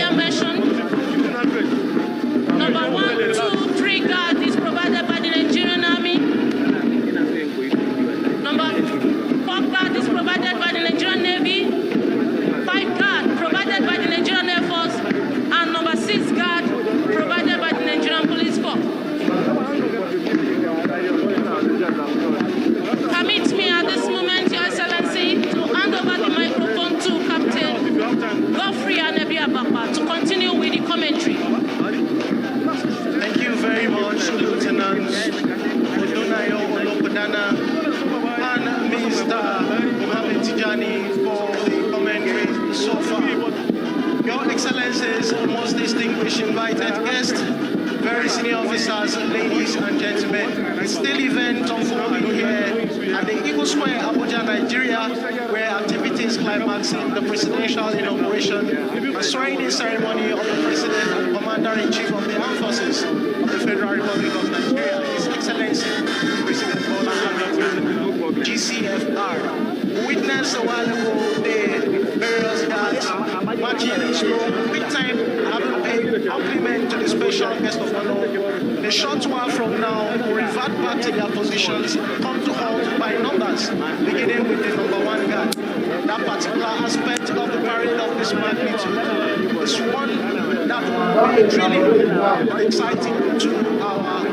earlier mentioned. Number 1, 2, 3 guard is provided by the Nigerian Army. Number 4 guard is provided by the Nigerian Navy. 5 guard provided by the Nigerian Air Force. And number 6 guard provided by the Nigerian Police Force. Permit me at this moment, Your Excellency, to hand over the microphone to Captain Godfrey Anebiabapa to continue with the commentary. Thank you very much, Lieutenant Odunayo Olopodana and Mr. Mohamed Tijani for the commentary so far. Your Excellencies, most distinguished invited guests, very senior officers, ladies and gentlemen, it's still event unfolding here at the Eagle Square, Abuja, Nigeria, where activities climaxing the presidential inauguration and swearing-in ceremony of the President and Commander-in-Chief of the Armed Forces of the Federal Republic of Nigeria, His Excellency President Bola Ahmed Tinubu, GCFR. We witnessed a while ago the various guards marching in slow, quick time, having paid compliment to the special guest of honor. A short while from now, will revert back to their positions, come to halt by numbers, beginning with the number 1 guard. That particular aspect of the parade of this magnitude is one that will be really exciting to our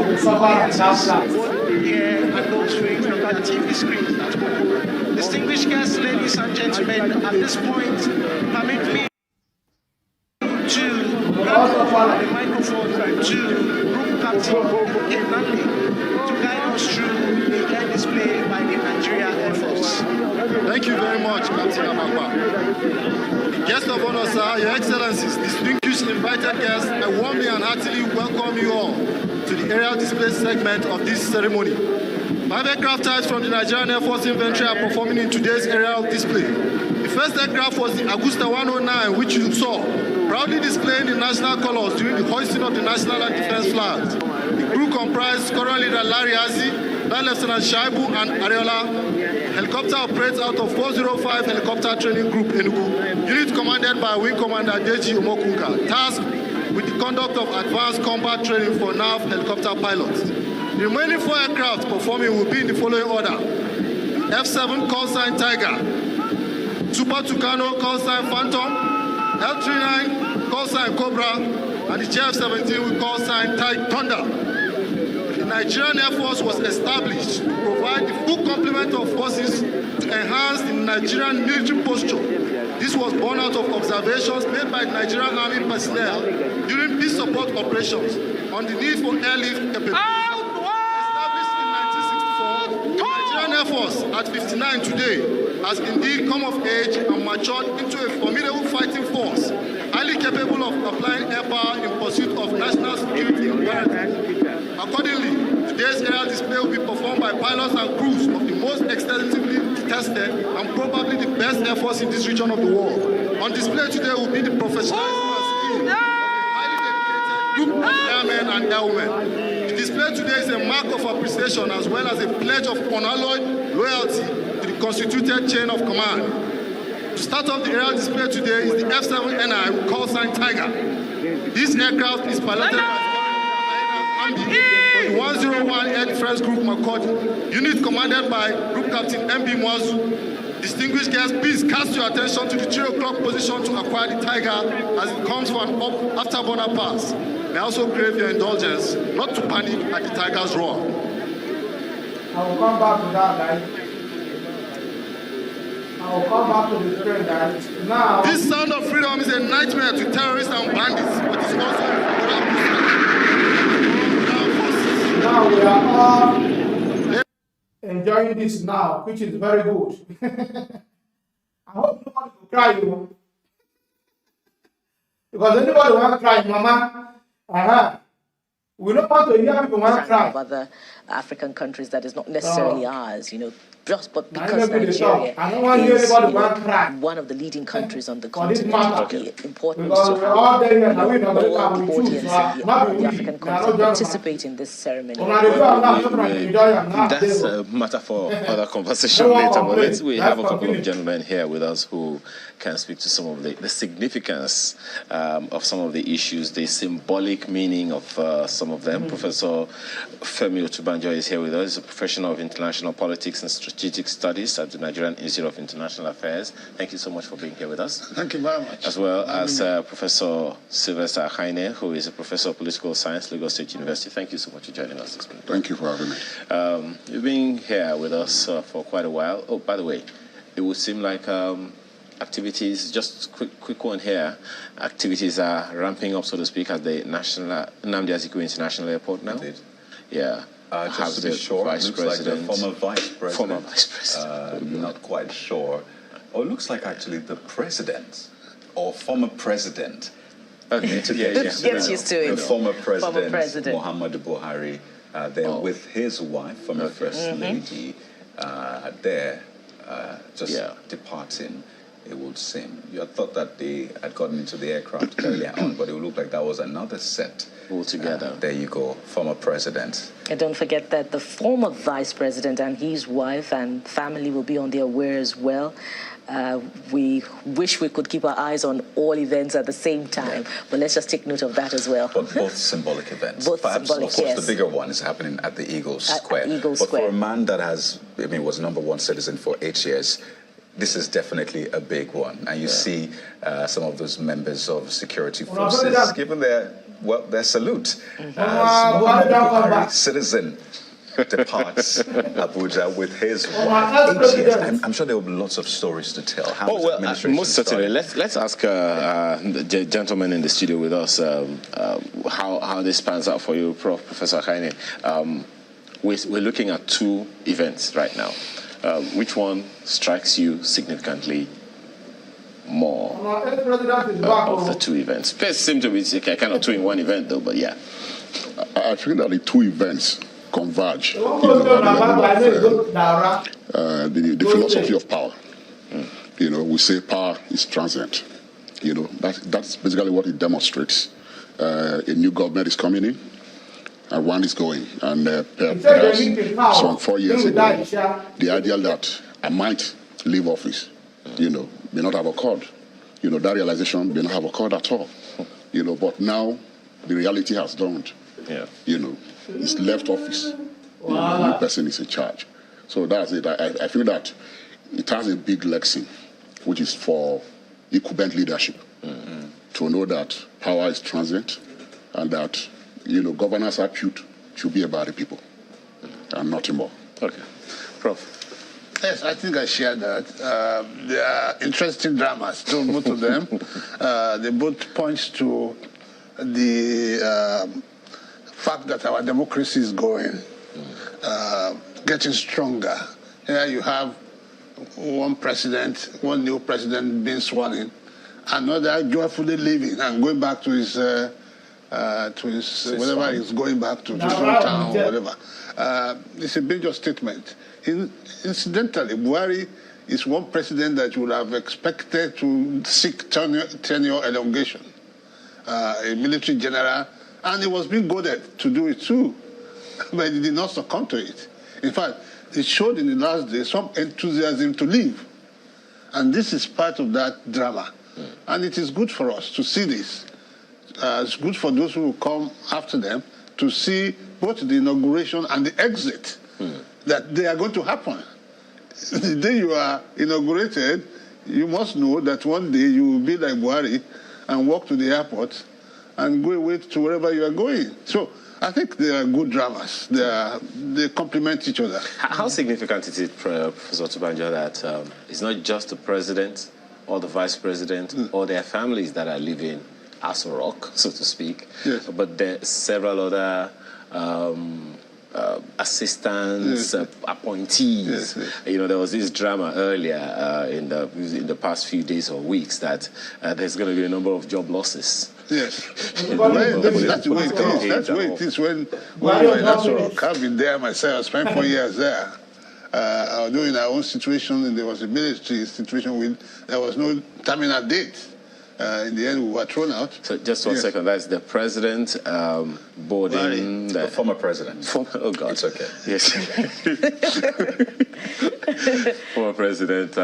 audiences, both here and those viewing from their TV screens at home. Distinguished guests, ladies and gentlemen, at this point, permit me to hand over the microphone to Group Captain Enanli to guide us through the air display by the Nigeria Air Force. Thank you very much, Captain Amapa. Guests of honor, sir, Your Excellencies, distinguished invited guests, I warmly and heartily welcome you all to the aerial display segment of this ceremony. 5 aircraft types from the Nigerian Air Force Infantry are performing in today's aerial display. The first aircraft was the Augusta 109, which you saw, proudly displaying the national colors during the hoisting of the national and defense flags. The crew comprised Corporal Leader Larry Azi, Flight Lieutenant Shaibu and Ariola. Helicopter operates out of 405 Helicopter Training Group Enugu. Unit commanded by Wing Commander Deji Omokunka, tasked with the conduct of advanced combat training for NAV helicopter pilots. The remaining 4 aircraft performing will be in the following order: F-7 call sign Tiger, Super Tucano call sign Phantom, L-39 call sign Cobra, and the JF-17 with call sign Thunder. The Nigerian Air Force was established to provide the full complement of forces to enhance the Nigerian military posture. This was born out of observations made by the Nigerian Army personnel during peace support operations on the need for airlift capability. Established in 1964, the Nigerian Air Force at 59 today has indeed come of age and matured into a formidable fighting force, highly capable of applying air power in pursuit of national security imperatives. Accordingly, today's aerial display will be performed by pilots and crews of the most extensively tested and probably the best air force in this region of the world. On display today will be the professionalism and skill of a highly dedicated group of airmen and airwomen. The display today is a mark of appreciation as well as a pledge of unalloyed loyalty to the constituted chain of command. To start off the aerial display today is the F-7NI with call sign Tiger. This aircraft is piloted by the 101 Air Defense Group Makodi, unit commanded by Group Captain M.B. Mwazu. Distinguished guests, please cast your attention to the 3 o'clock position to acquire the Tiger as it comes for an afterburner pass. May I also crave your indulgence not to panic at the Tiger's roar. I will come back to that, guys. I will come back to the screen, guys. Now, this sound of freedom is a nightmare to terrorists and bandits, but it's also now we are all enjoying this now, which is very good. I hope nobody will cry, you know. Because anybody want to cry, Mama, we don't want to hear people want to cry. Other African countries that is not necessarily ours, you know, just but because Nigeria is one of the leading countries on the continent, it's important to have all the audience in the African continent participate in this ceremony. That's a matter for other conversation later, but we have a couple of gentlemen here with us who can speak to some of the significance of some of the issues, the symbolic meaning of some of them. Professor Femi Otubanjo is here with us. He's a professional of international politics and strategic studies at the Nigerian Institute of International Affairs. Thank you so much for being here with us. Thank you very much. As well as Professor Sylvester Akhaine, who is a professor of political science, Lagos State University. Thank you so much for joining us this morning. Thank you for having me. You've been here with us for quite a while. Oh, by the way, it would seem like activities, just quick one here, activities are ramping up, so to speak, at the Nnamdi Azikiwe International Airport now. Indeed. Yeah. Just to be sure, it looks like the former vice president. Former vice president. Not quite sure. Or it looks like actually the president or former president. Okay. Gets used to it. The former president. Muhammadu Buhari, there with his wife, former first lady, there, departing. It would seem. You had thought that they had gotten into the aircraft earlier on, but it would look like that was another set. Altogether. There you go, former president. And don't forget that the former vice president and his wife and family will be on their way as well. We wish we could keep our eyes on all events at the same time, but let's just take note of that as well. But both symbolic events. Both Perhaps, symbolic, of course, yes. the bigger one is happening at the Eagle Square. Eagle but Square. for a man that was #1 citizen for 8 years, this is definitely a big one. And you see some of those members of security forces giving their salute as Buhari, citizen, departs Abuja with his 8 years. I'm sure there will be lots of stories to tell. How most certainly. Let's ask the gentleman in the studio with us how this pans out for you, Professor Akhaine. We're looking at two events right now. Which one strikes you significantly more of the two events? First seem to be kind of two in one event, though, but yeah. I think that the two events converge. The philosophy of power. We say power is transient. That's basically what it demonstrates. A new government is coming in, and one is going. And some 4 years ago, the idea that I might leave office, may not have occurred. That realization may not have occurred at all. But now the reality has dawned. Yeah. He's left office. The new person is in charge. So that's it. I feel that it has a big legacy, which is for incumbent leadership. To know that power is transient and that governance attribute should be about the people and nothing more. Okay. Prof. Yes, I think I share that. There are interesting dramas, to both of them. They both point to the fact that our democracy is getting stronger. Here you have one new president being sworn in, another joyfully leaving and going back to his whatever he's going back to, his hometown or whatever. It's a major statement. Incidentally, Buhari is one president that you would have expected to seek tenure elongation. A military general, and he was being goaded to do it too, but he did not succumb to it. In fact, it showed in the last days some enthusiasm to leave. And this is part of that drama. And it is good for us to see this. It's good for those who will come after them to see both the inauguration and the exit that they are going to happen. The day you are inaugurated, you must know that one day you will be like Buhari and walk to the airport and go away to wherever you are going. So I think they are good dramas. They complement each other. How significant is it, Professor Otubanjo, that it's not just the president or the vice president or their families that are living as a rock, so to speak, yes, but there are several other assistants, appointees. Yes. There was this drama earlier in the past few days or weeks that there's going to be a number of job losses. Yes. That's the way it is. That's the way it is when we were in Asorok. I've been there myself. I spent 4 years there. Although in our own situation, there was a military situation there was no terminal date. In the end, we were thrown out. So just one second. That's the president boarding... The former president. Oh, God. It's okay. Yes. Former president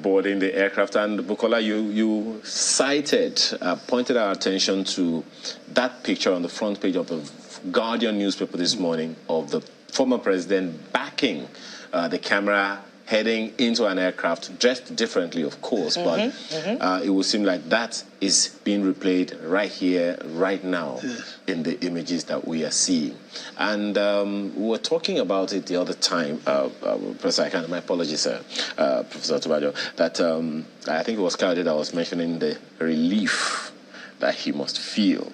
boarding the aircraft. And Bukola, you cited, pointed our attention to that picture on the front page of the Guardian newspaper this morning of the former president backing the camera, heading into an aircraft, dressed differently, of course, but it would seem like that is being replayed right here, right now, in the images that we are seeing. And we were talking about it the other time, Professor Akande, my apologies, sir, Professor Tubajo, that I think it was Khalid that was mentioning the relief that he must feel,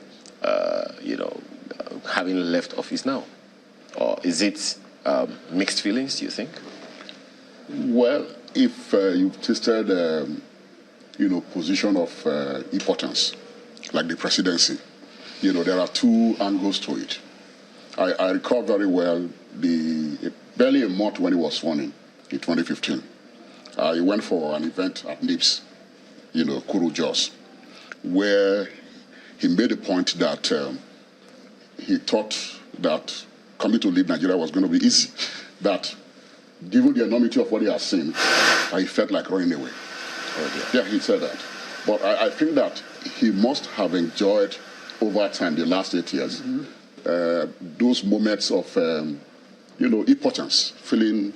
having left office now. Or is it mixed feelings, do you think? Well, if you've tasted, position of importance, like the presidency, there are two angles to it. I recall very well barely a month when he was sworn in 2015. He went for an event at NIPS, Kuru Jos, where he made a point that he thought that coming to lead Nigeria was going to be easy, that given the enormity of what he has seen, I felt like running away. Yeah, he said that. But I think that he must have enjoyed over time, the last 8 years, those moments of, importance, feeling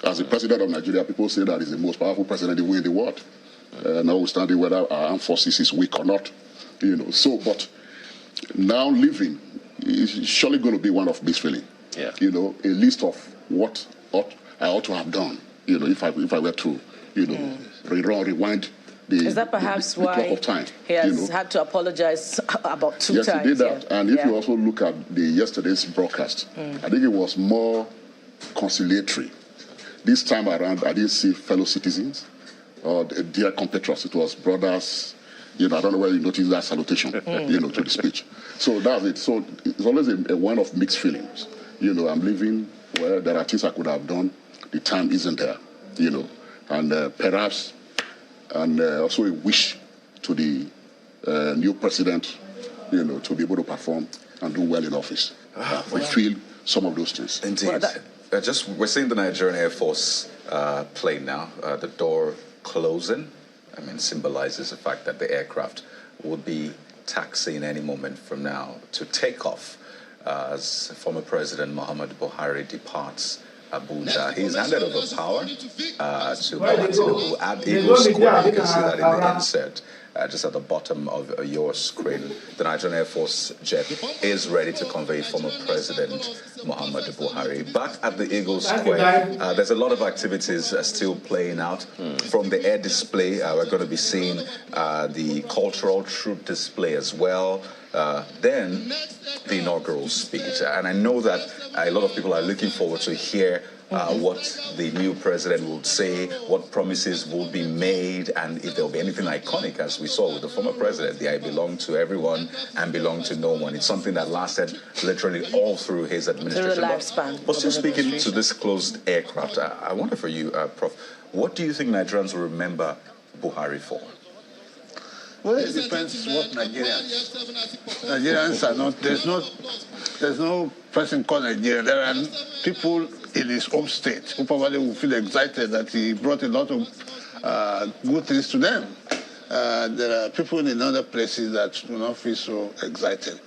as the president of Nigeria, people say that he's the most powerful president in the world. Notwithstanding whether our armed forces is weak or not, but now living is surely going to be one of this feeling. Yeah. A list of what I ought to have done, if I were to, rewind is that perhaps the clock of time. He has had to apologize about two times? Yes, he did that. Yeah. And if you also look at yesterday's broadcast, I think it was more conciliatory. This time around, I didn't see fellow citizens or dear compatriots. It was brothers. I don't know whether you noticed that salutation, to the speech. So that's it. So it's always a one of mixed feelings. I'm living where there are things I could have done. The time isn't there, and perhaps, and also a wish to the new president, to be able to perform and do well in office. We feel some of those things. Indeed. We're seeing the Nigerian Air Force plane now, the door closing. Symbolizes the fact that the aircraft will be taxiing any moment from now to take off as former President Muhammadu Buhari departs Abuja. He's handed over power to Tinubu at Eagle Square. You can see that in the insert, just at the bottom of your screen. The Nigerian Air Force jet is ready to convey former President Muhammadu Buhari back at the Eagle Square. There's a lot of activities still playing out. From the air display, we're going to be seeing the cultural troop display as well. Then the inaugural speech. And I know that a lot of people are looking forward to hear what the new president will say, what promises will be made, and if there will be anything iconic, as we saw with the former president, the I belong to everyone and belong to no one. It's something that lasted literally all through his administration. But still speaking to this closed aircraft, I wonder for you, Prof, what do you think Nigerians will remember Buhari for? Well, it depends what Nigerians are not. There's no person called Nigeria. There are people in his home state who probably will feel excited that he brought a lot of good things to them. There are people in other places that do not feel so excited.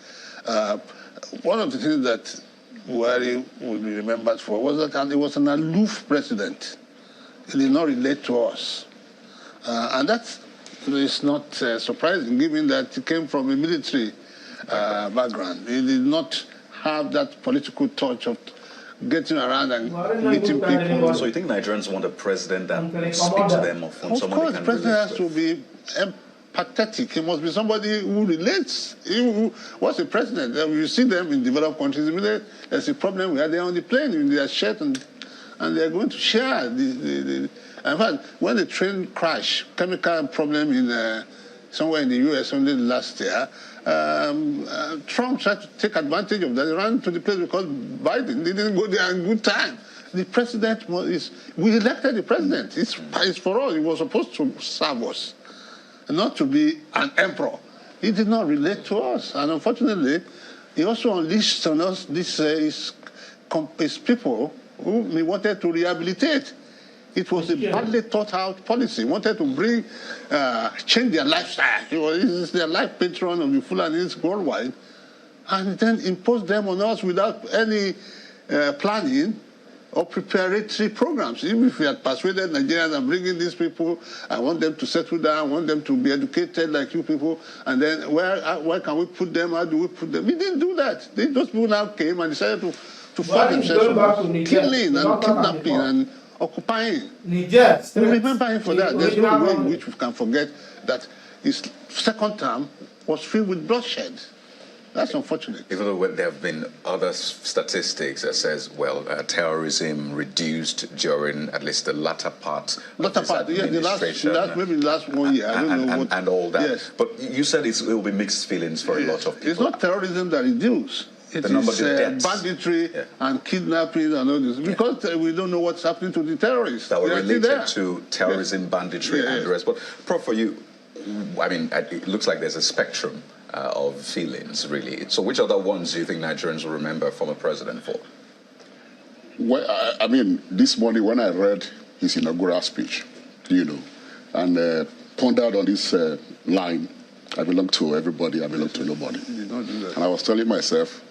One of the things that Buhari will be remembered for was that he was an aloof president. He did not relate to us. And that's it's not surprising, given that he came from a military background. He did not have that political touch of getting around and meeting people. So you think Nigerians want a president that will speak to them of someone they can relate to? Of course, the president has to be empathetic. He must be somebody who relates. What's a president? You see them in developed countries. There's a problem where they're on the plane in their shirt and they're going to share in fact, when the train crash, chemical problem in somewhere in the U.S. only last year, Trump tried to take advantage of that. He ran to the place because Biden didn't go there in good time. The president we elected the president. It's for all. He was supposed to serve us, not to be an emperor. He did not relate to us, and unfortunately, he also unleashed on us his people who he wanted to rehabilitate. It was a badly thought out policy. Wanted to bring, change their lifestyle. This is their life patron of the Fulanis worldwide, and then impose them on us without any planning or preparatory programs. Even if we had persuaded Nigerians and bringing these people, I want them to settle down, I want them to be educated like you people, and then where can we put them, how do we put them? We didn't do that. Those people now came and decided to fight themselves, killing and kidnapping and occupying. Niger, we remember him for that. There's no way in which we can forget that his second term was filled with bloodshed. That's unfortunate. Even though there have been other statistics that says, well, terrorism reduced during at least the latter part of his administration. Maybe the last 1 year. I don't know what, and all that. Yes. But you said it will be mixed feelings for a lot of people. It's not terrorism that reduced. It is banditry and kidnapping and all this. Because we don't know what's happening to the terrorists. That were related to terrorism, banditry, and the rest. But, Prof, for you, I mean, it looks like there's a spectrum of feelings, really. So which other ones do you think Nigerians will remember former president for? Well, I mean, this morning when I read his inaugural speech, and pondered on this line, I belong to everybody, I belong to nobody. And I was telling myself,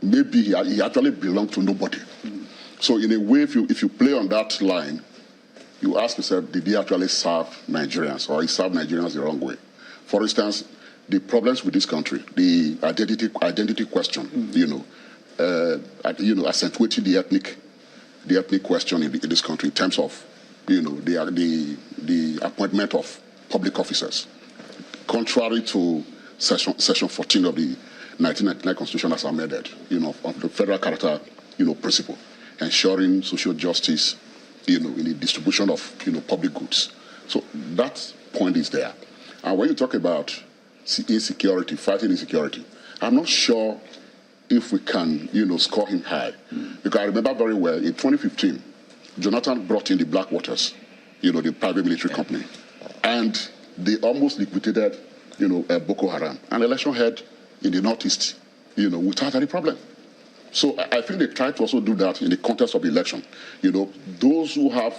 maybe he actually belonged to nobody. So in a way, if you play on that line, you ask yourself, did he actually serve Nigerians, or he served Nigerians the wrong way? For instance, the problems with this country, the identity question, accentuating the ethnic question in this country in terms of, the appointment of public officers, contrary to Section 14 of the 1999 Constitution as amended, of the federal character, principle, ensuring social justice, in the distribution of, public goods. So that point is there. And when you talk about insecurity, fighting insecurity, I'm not sure if we can, score him high. Because I remember very well, in 2015, Jonathan brought in the Blackwaters, the private military company. And they almost liquidated, Boko Haram. An election held in the Northeast, without any problem. So I think they tried to also do that in the context of the election. Those who have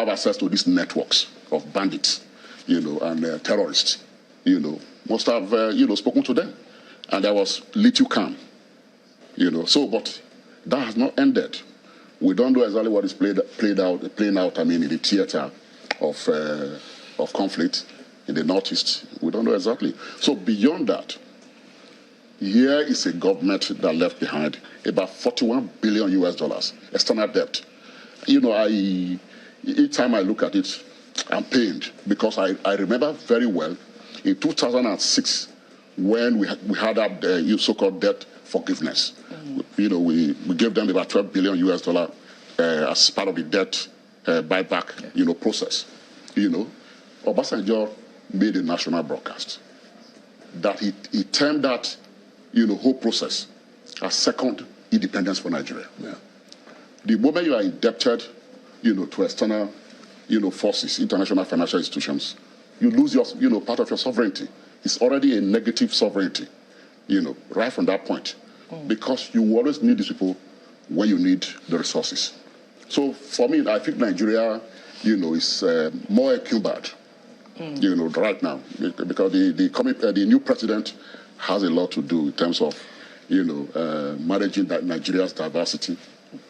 access to these networks of bandits, and terrorists, must have, spoken to them. And there was little calm, So, but that has not ended. We don't know exactly what is playing out, in the theater of conflict in the Northeast. We don't know exactly. So beyond that, here is a government that left behind about $41 billion external debt. Each time I look at it, I'm pained because I remember very well in 2006 when we had that so-called debt forgiveness. We gave them about $12 billion as part of the debt buyback process. Obasanjo made a national broadcast that he termed that whole process as second independence for Nigeria. Yeah. The moment you are indebted, to external, forces, international financial institutions, you lose your, part of your sovereignty. It's already a negative sovereignty, right from that point, because you always need these people when you need the resources. So for me, I think Nigeria, is more encumbered, right now, because the new president has a lot to do in terms of, managing Nigeria's diversity.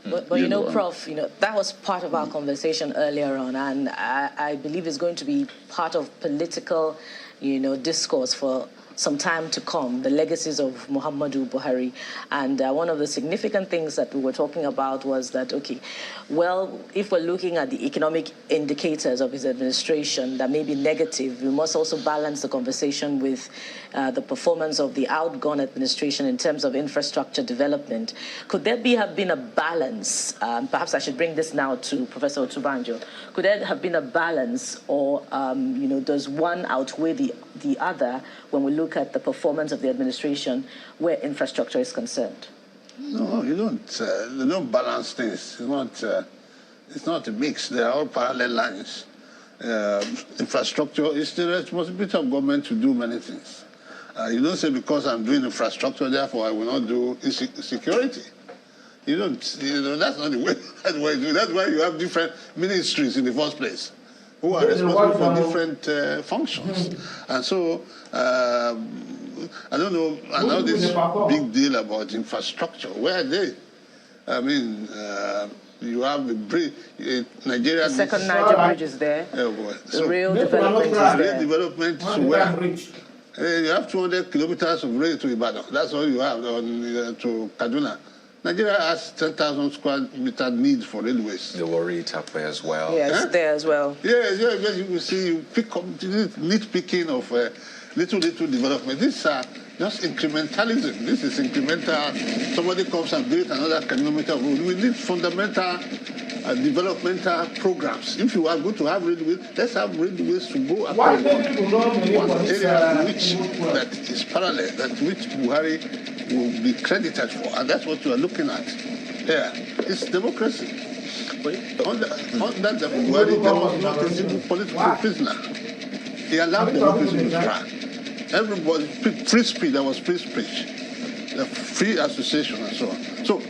But Prof, that was part of our conversation earlier on, and I believe it's going to be part of political, discourse for some time to come, the legacies of Muhammadu Buhari. And one of the significant things that we were talking about was that, okay, well, if we're looking at the economic indicators of his administration that may be negative, we must also balance the conversation with the performance of the outgone administration in terms of infrastructure development. Could there have been a balance? Perhaps I should bring this now to Professor Otubanjo. Could there have been a balance, or does one outweigh the other when we look at the performance of the administration where infrastructure is concerned? No, you don't balance things. It's not a mix. They are all parallel lines. Infrastructure is the responsibility of government to do many things. You don't say because I'm doing infrastructure, therefore I will not do security. You don't, that's not the way. That's why you have different ministries in the first place, who are responsible for different functions. And so, I don't know, and all this big deal about infrastructure, where are they? I mean, you have Nigeria. The second Niger bridge is there. So, the rail development is there. Rail development to where? You have 200 kilometers of rail to Ibadan. That's all you have to Kaduna. Nigeria has 10,000 square meter need for railways. The Warri Tapway as well. Yes, there as well. Yes, you will see, you pick up nitpicking of little development. These are just incrementalism. This is incremental. Somebody comes and builds another kilometer of road. We need fundamental developmental programs. If you are going to have railways, let's have railways to go across one area which that is parallel, that which Buhari will be credited for, and that's what you are looking at. Yeah, it's democracy. On that Buhari, there was not a single political prisoner. He allowed democracy to try. Everybody, free speech, there was free speech, free association and so on. So,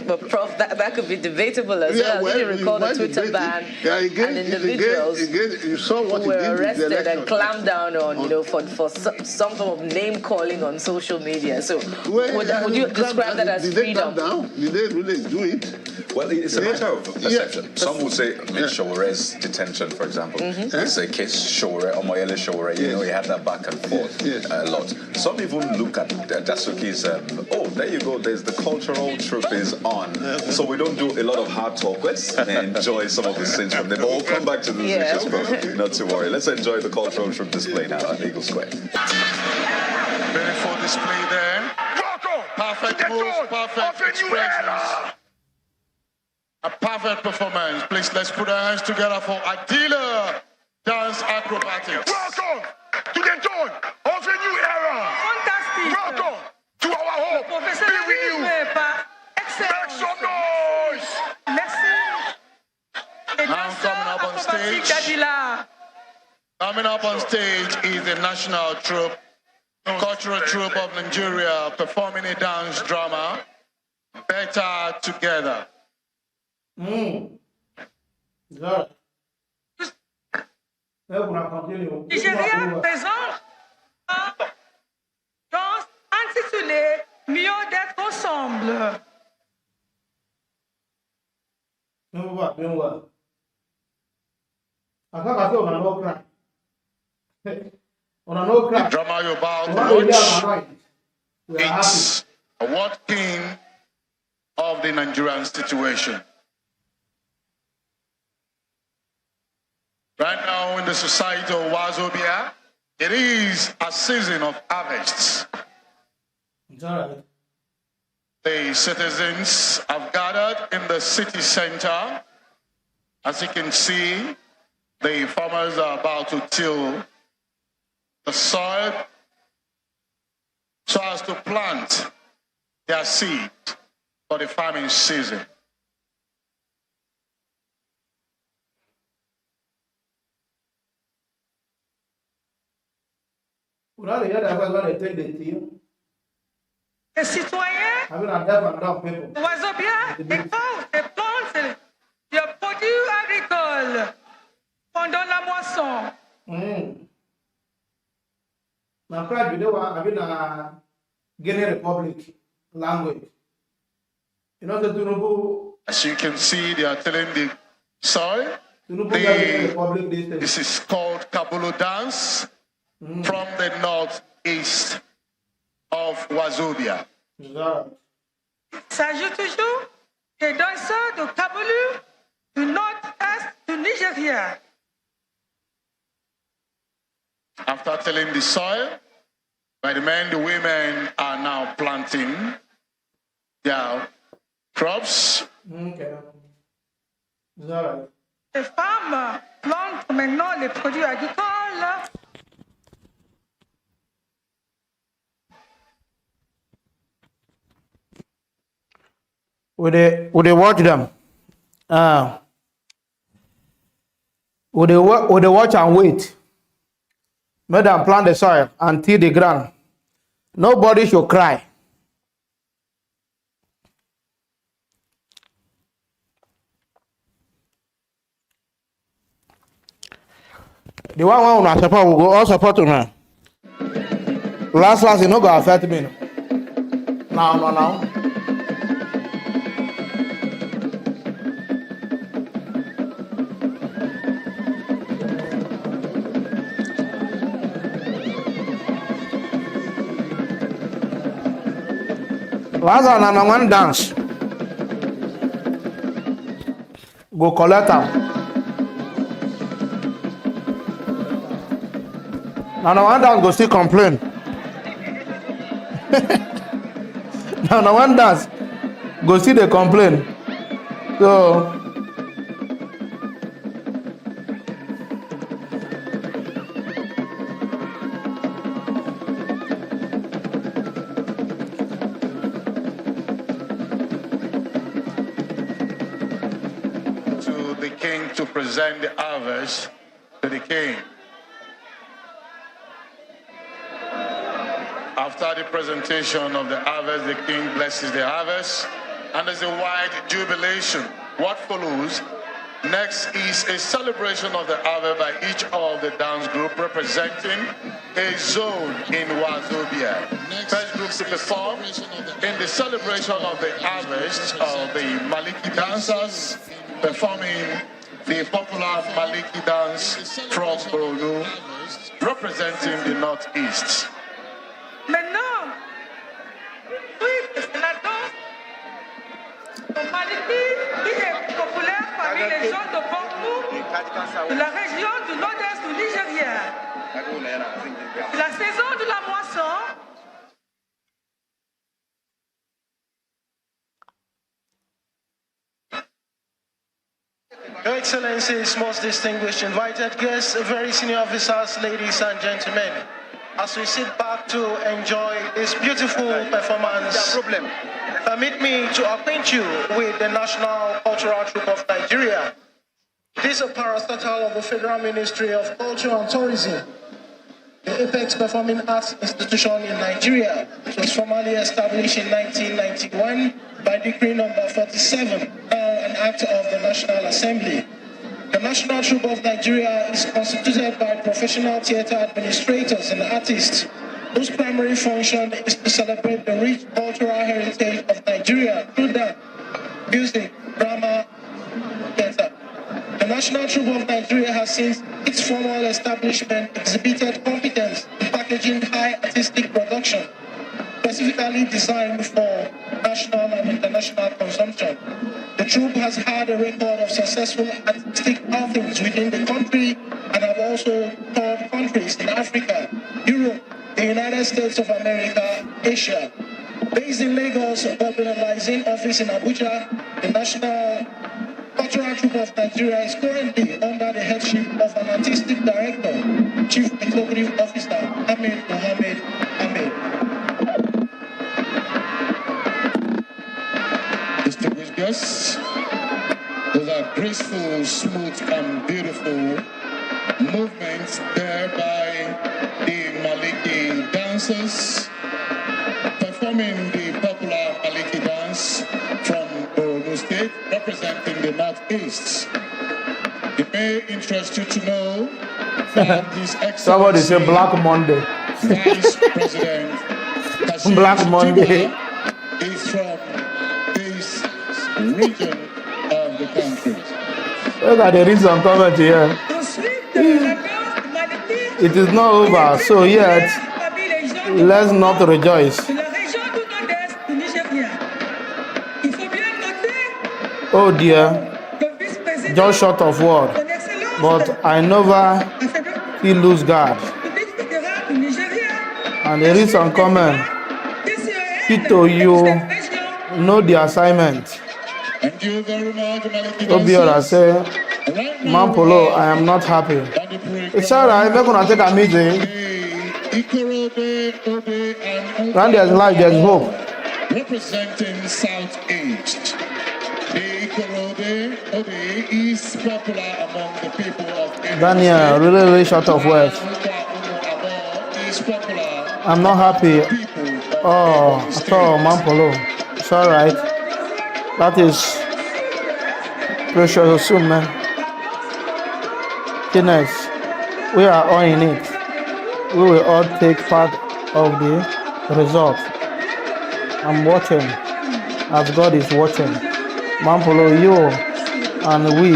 but Prof, that could be debatable as well. Did you recall the Twitter ban and individuals you saw what who were arrested and clamped down on, for some form of name calling on social media? So would you describe that as freedom? Did they really do it? Well, it's a matter of perception. Some would say, Showore's detention, for example, it's a case Showore, Omoyele Showore, he had that back and forth a lot. Some even look at Dasuki's, there you go, there's the cultural troop is on. So we don't do a lot of hard talk. Let's enjoy some of the scenes from there. But we'll come back to this issue, not to worry. Let's enjoy the cultural troop display now at Eagle Square. Beautiful display there. Perfect moves, perfect expressions. A perfect performance. Please, let's put our hands together for Adila Dance Acrobatics. Welcome to the dawn of a new era. Fantastic. Welcome to our home. Be with you. Make some noise. Now coming up on stage. Coming up on stage is the national troupe, cultural troupe of Nigeria, performing a dance drama, Better Together. Good. Nigeria présente danse intitulée Mieux d'être ensemble. The drama you're about to watch, it's a working of the Nigerian situation. Right now in the society of Wazobia, it is a season of harvests. The citizens have gathered in the city center. As you can see, the farmers are about to till the soil so as to plant their seed for the farming season. Les citoyens, Wazobia, découvrent et plantent leurs produits agricoles pendant la moisson. Guinea Republic language. You know the Tinubu. As you can see, they are tilling the soil. This is called Kabulu dance from the northeast of Wazobia. Il s'agit toujours des danseurs de Kabulu du nord-est du Nigeria. After tilling the soil, by the men, the women are now planting their crops. Les femmes plantent maintenant les produits agricoles. Would they watch them? Would they watch and wait? Let them plant the soil and till the ground. Nobody should cry. The one I support will go all support me. Last, it no go affect me. Now. Last one dance. Go collect am. Now one dance go still complain. Now one dance go still dey complain. So to the king to present the harvest to the king. After the presentation of the harvest, the king blesses the harvest, and there's a wide jubilation. What follows next is a celebration of the harvest by each of the dance group representing a zone in Wazobia. First group to perform in the celebration of the harvest of the Maliki dancers performing the popular Maliki dance from Borno, representing the Northeast. Maintenant, oui, sénateur, au Maliki, qui est populaire parmi les gens de Borno, de la région du nord-est du Nigeria. La saison de la moisson. Your Excellencies, most distinguished invited guests, very senior officers, ladies and gentlemen, as we sit back to enjoy this beautiful performance, permit me to acquaint you with the National Cultural Troupe of Nigeria. This is a parastatal of the Federal Ministry of Culture and Tourism, the apex performing arts institution in Nigeria. It was formally established in 1991 by Decree number 47, now an act of the National Assembly. The National Troupe of Nigeria is constituted by professional theatre administrators and artists whose primary function is to celebrate the rich cultural heritage of Nigeria through dance, music, drama, theatre. The National Troupe of Nigeria has since its formal establishment exhibited competence in packaging high artistic production, specifically designed for national and international consumption. The troupe has had a record of successful artistic outings within the country and have also toured countries in Africa, Europe, the United States of America, Asia. Based in Lagos, but with a licensing office in Abuja, the National Cultural Troupe of Nigeria is currently under the headship of an artistic director, Chief Executive Officer Ahmed Mohamed Ahmed. Distinguished guests, those are graceful, smooth, and beautiful movements there by the Maliki dancers performing the popular Maliki dance from Borno State, representing the Northeast. It may interest you to know that His Excellency somebody say Black Monday. Vice President Black Monday is from this region of the country. Look at the reason comment here. It is not over, so yet let's not rejoice. Oh dear, just short of word, but I never feel lose guard. And there is some comment. Tito, you know the assignment. Thank you very much, Obiora say, Mampolo, I am not happy. It's alright, we're gonna take a meeting. When there's life, there's hope. Representing Southeast, the Ikorode Ode is popular among the people of Daniel, really short of words. I'm not happy. Oh, at all, Mampolo. It's alright. That is precious soon, man. Goodness. We are all in it. We will all take part of the result. I'm watching as God is watching. Mampolo, you and we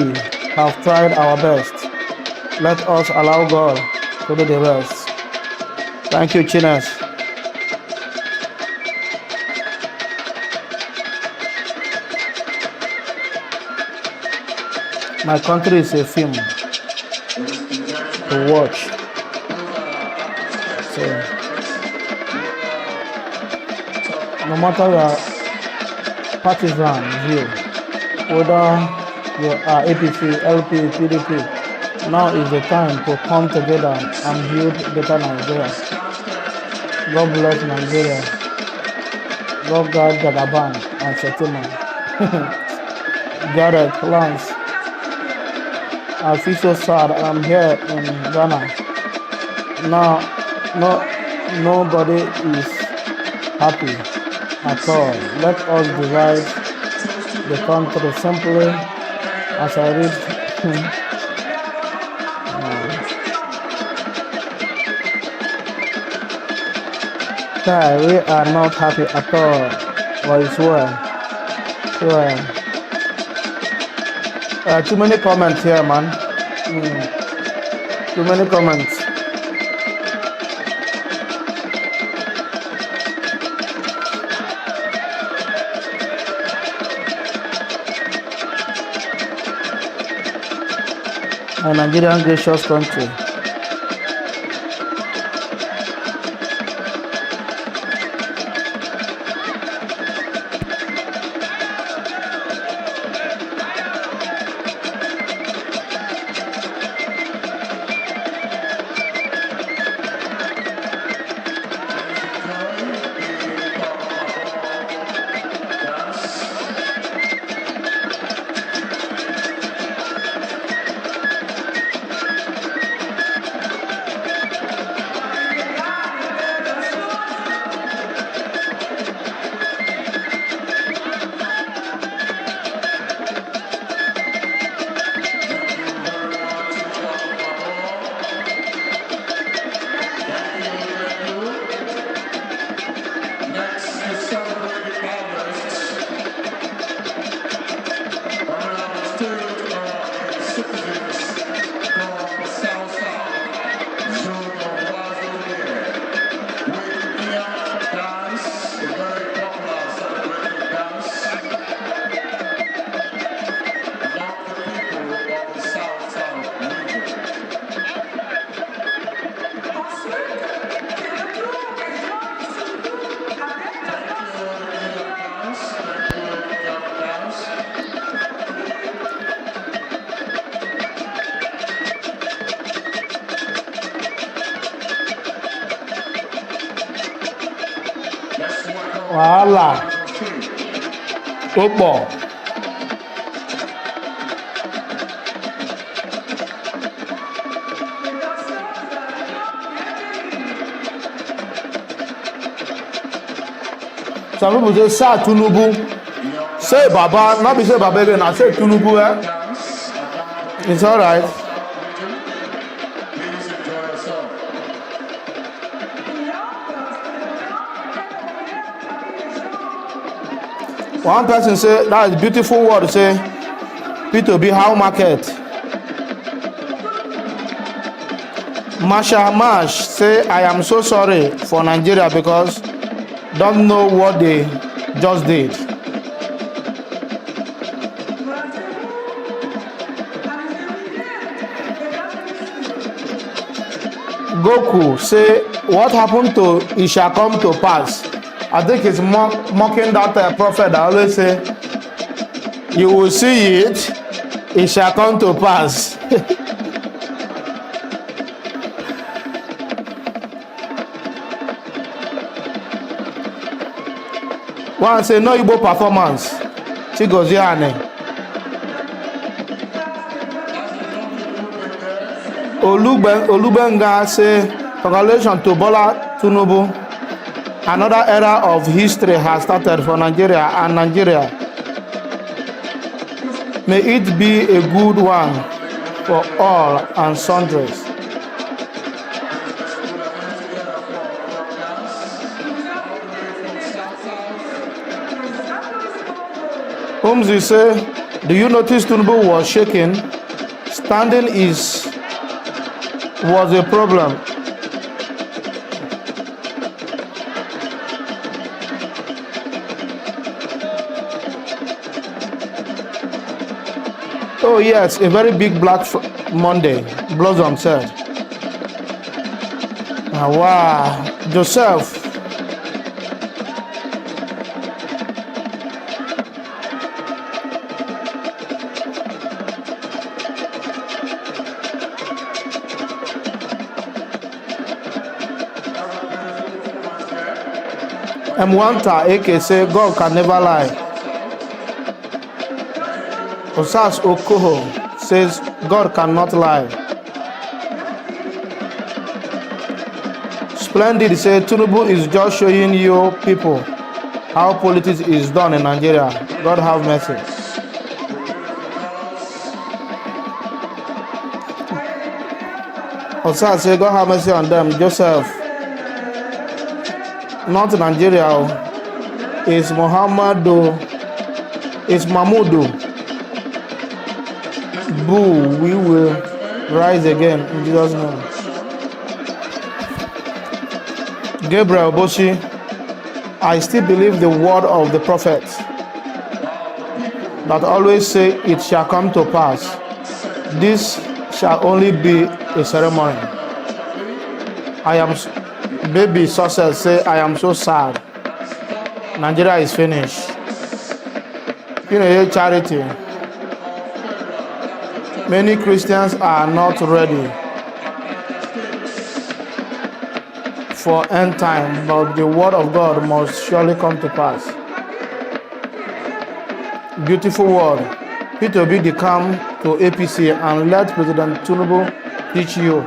have tried our best. Let us allow God to do the rest. Thank you, Chinas. My country is a film to watch. So, no matter your partisan view, whether you are APC, LP, PDP, now is the time to come together and build better Nigeria. God bless Nigeria. God guide Jagaban and Shettima. Garrett, Lance. I feel so sad. I'm here in Ghana. Now, nobody is happy at all. Let us divide the country simply as I read. We are not happy at all. But it's well. Too many comments here, man. Too many comments. A Nigerian gracious country. Wàhálà tó pọ̀. Some people say, Sir Tinubu. Say Baba, not be say Baba again, I say Tinubu, It's all right. One person say, that is beautiful word, say, P2B, how market? Masha Mash say, I am so sorry for Nigeria because don't know what they just did. Goku say, what happened to it shall come to pass. I think it's mocking that prophet that always say, you will see it shall come to pass. One say, no Igbo performance. Chigoziane. Olubenga say, congratulations to Bola Tinubu. Another era of history has started for Nigeria and Nigeria. May it be a good one for all and sundries. Holmes, you say, do you notice Tinubu was shaking? Standing was a problem. Oh yes, a very big Black Monday, Blossom said. Wow, Joseph. M1 AK say God can never lie. Osas Okoho says God cannot lie. Splendid say Tinubu is just showing you people how politics is done in Nigeria. God have mercy. Osas say God have mercy on them. Joseph, not Nigeria, it's Muhammadu, it's Mahmudu. Boo, we will rise again in Jesus' name. Gabriel Boshi, I still believe the word of the prophet that always say it shall come to pass. This shall only be a ceremony. Baby success say I am so sad. Nigeria is finished. You know, charity. Many Christians are not ready for end time, but the word of God must surely come to pass. Beautiful word. P2B come to APC and let President Tinubu teach you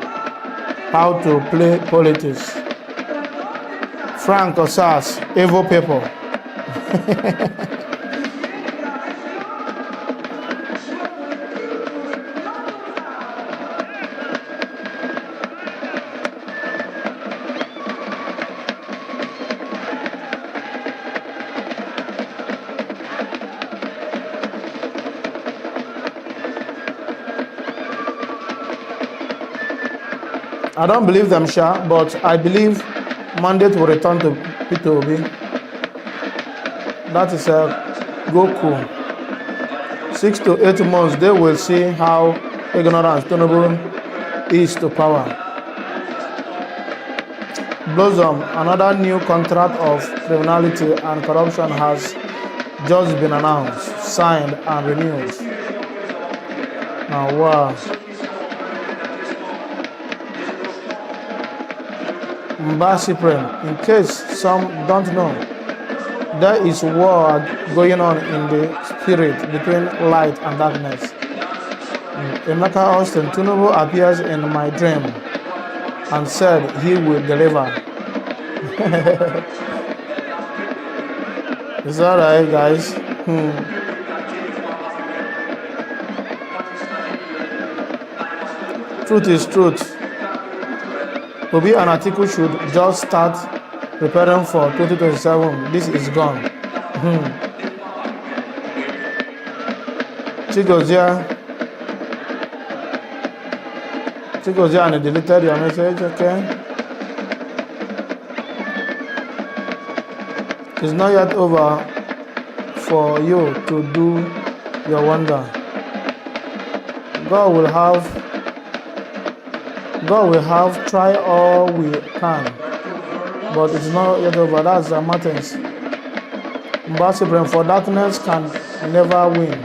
how to play politics. Frank Osas, evil people. I don't believe them, Sha, but I believe mandate will return to P2B. That is a Goku. 6 to 8 months, they will see how ignorant Tinubu is to power. Blossom, another new contract of criminality and corruption has just been announced, signed, and renewed. Now, wow. Mbasipren, in case some don't know, there is war going on in the spirit between light and darkness. Emeka Austin, Tinubu appears in my dream and said he will deliver. It's alright, guys. Truth is truth. Obi and Atiku should just start preparing for 2027. This is gone. Chigozia and deleted your message, okay? It's not yet over for you to do your wonder. God will have tried all we can, but it's not yet over. That's the Martins. Ambassador for darkness can never win.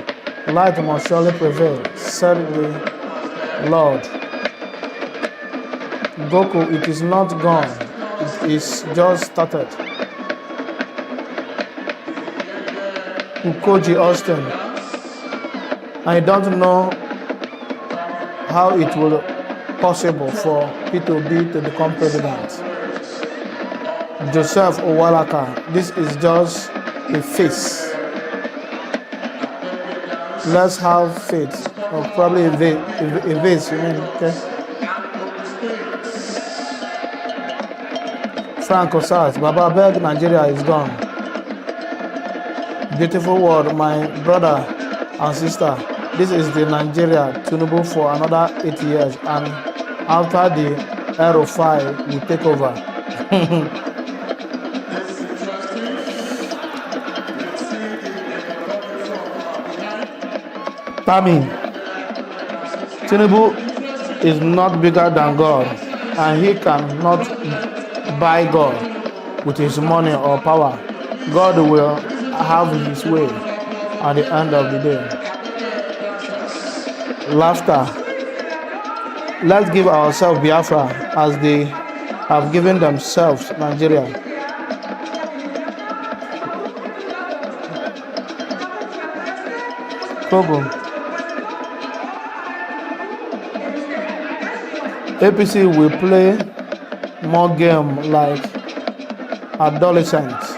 Light must surely prevail, said the Lord. Goku, it is not gone. It is just started. Ukoji Austin, I don't know how it will possible for P2B to become president. Joseph Owalaka, this is just a face. Let's have faith, or probably a vase, you mean, okay? Frank Osas, Baba Beg, Nigeria is gone. beautiful world, my brother and sister. This is the Nigeria Tinubu for another 8 years, and after the R5 we take over. Tammy, Tinubu is not bigger than God, and he cannot buy God with his money or power. God will have his way at the end of the day. Laughter. Let's give ourselves Biafra as they have given themselves Nigeria. Togo. APC will play more game like adolescents.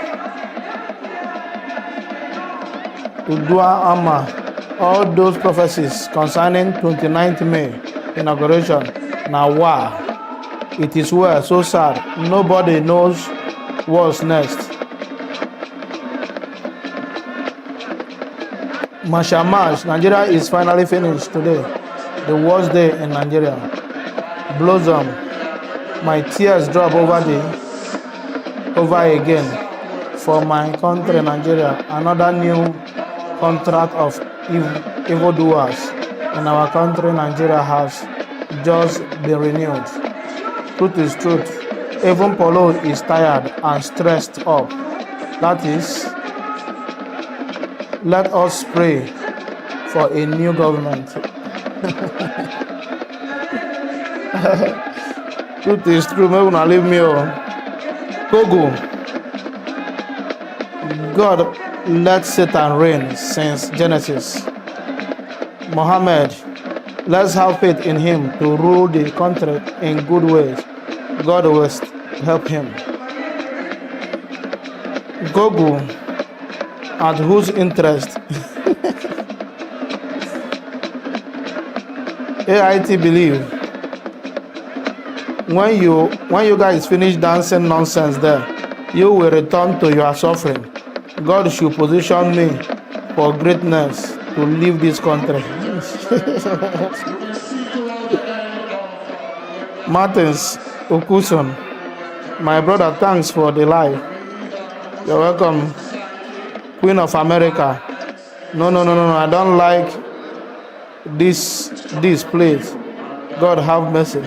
Udua Ama, all those prophecies concerning 29th May inauguration. Now, wow, it is well, so sad. Nobody knows what's next. Mashamash, Nigeria is finally finished today. The worst day in Nigeria. Blossom, my tears drop over again for my country, Nigeria. Another new contract of evildoers in our country, Nigeria, has just been renewed. Truth is truth. Even Polo is tired and stressed up. That is, let us pray for a new government. Truth is true. Maybe not leave me alone. Togo. God let Satan reign since Genesis. Mohammed, let's have faith in him to rule the country in good ways. God will help him. Gogu, at whose interest? AIT believe. When you guys finish dancing nonsense there, you will return to your suffering. God should position me for greatness to leave this country. Martins Okuson, my brother, thanks for the life. You're welcome. Queen of America. No, I don't like this place. God have mercy.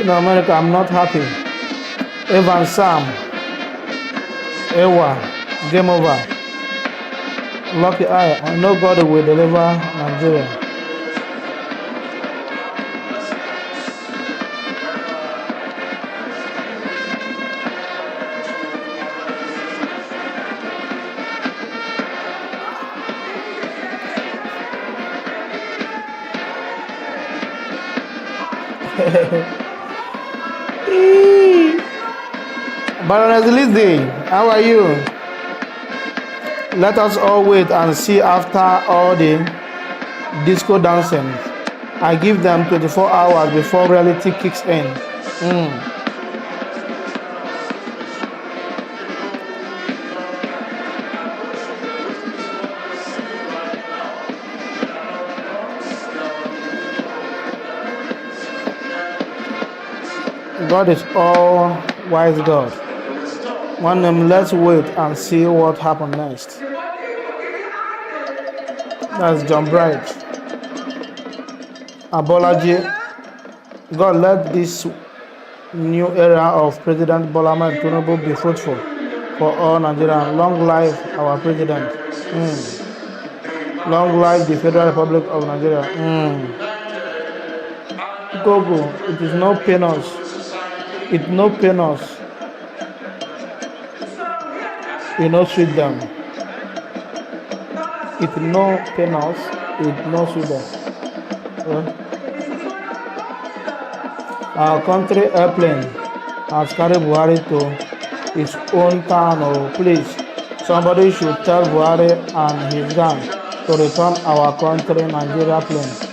In America, I'm not happy. Evan Sam, Ewa, game over. Lucky I know God will deliver Nigeria. Baroness Lizzie, how are you? Let us all wait and see after all the disco dancing. I give them 24 hours before reality kicks in. God is all wise God. One name, let's wait and see what happens next. That's John Bright. Abolaji. God, let this new era of President Bola Ahmed Tinubu be fruitful for all Nigerians. Long life our president. Long life the Federal Republic of Nigeria. Gogo, it is no pain us. It no pain us. It no sweet them. It no pain us. It no sweet them. Our country airplane has carried Buhari to his own town. Oh, please, somebody should tell Buhari and his gang to return our country Nigeria plane.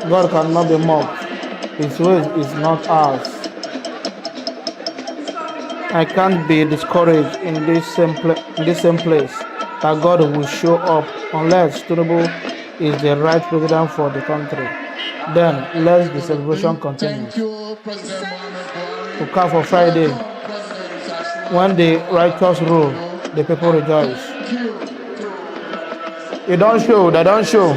God cannot be mocked. His ways is not ours. I can't be discouraged in this same place that God will show up unless Tinubu is the right president for the country. Then let the celebration continue. To come for Friday, when the righteous rule, the people rejoice. They don't show, they don't show.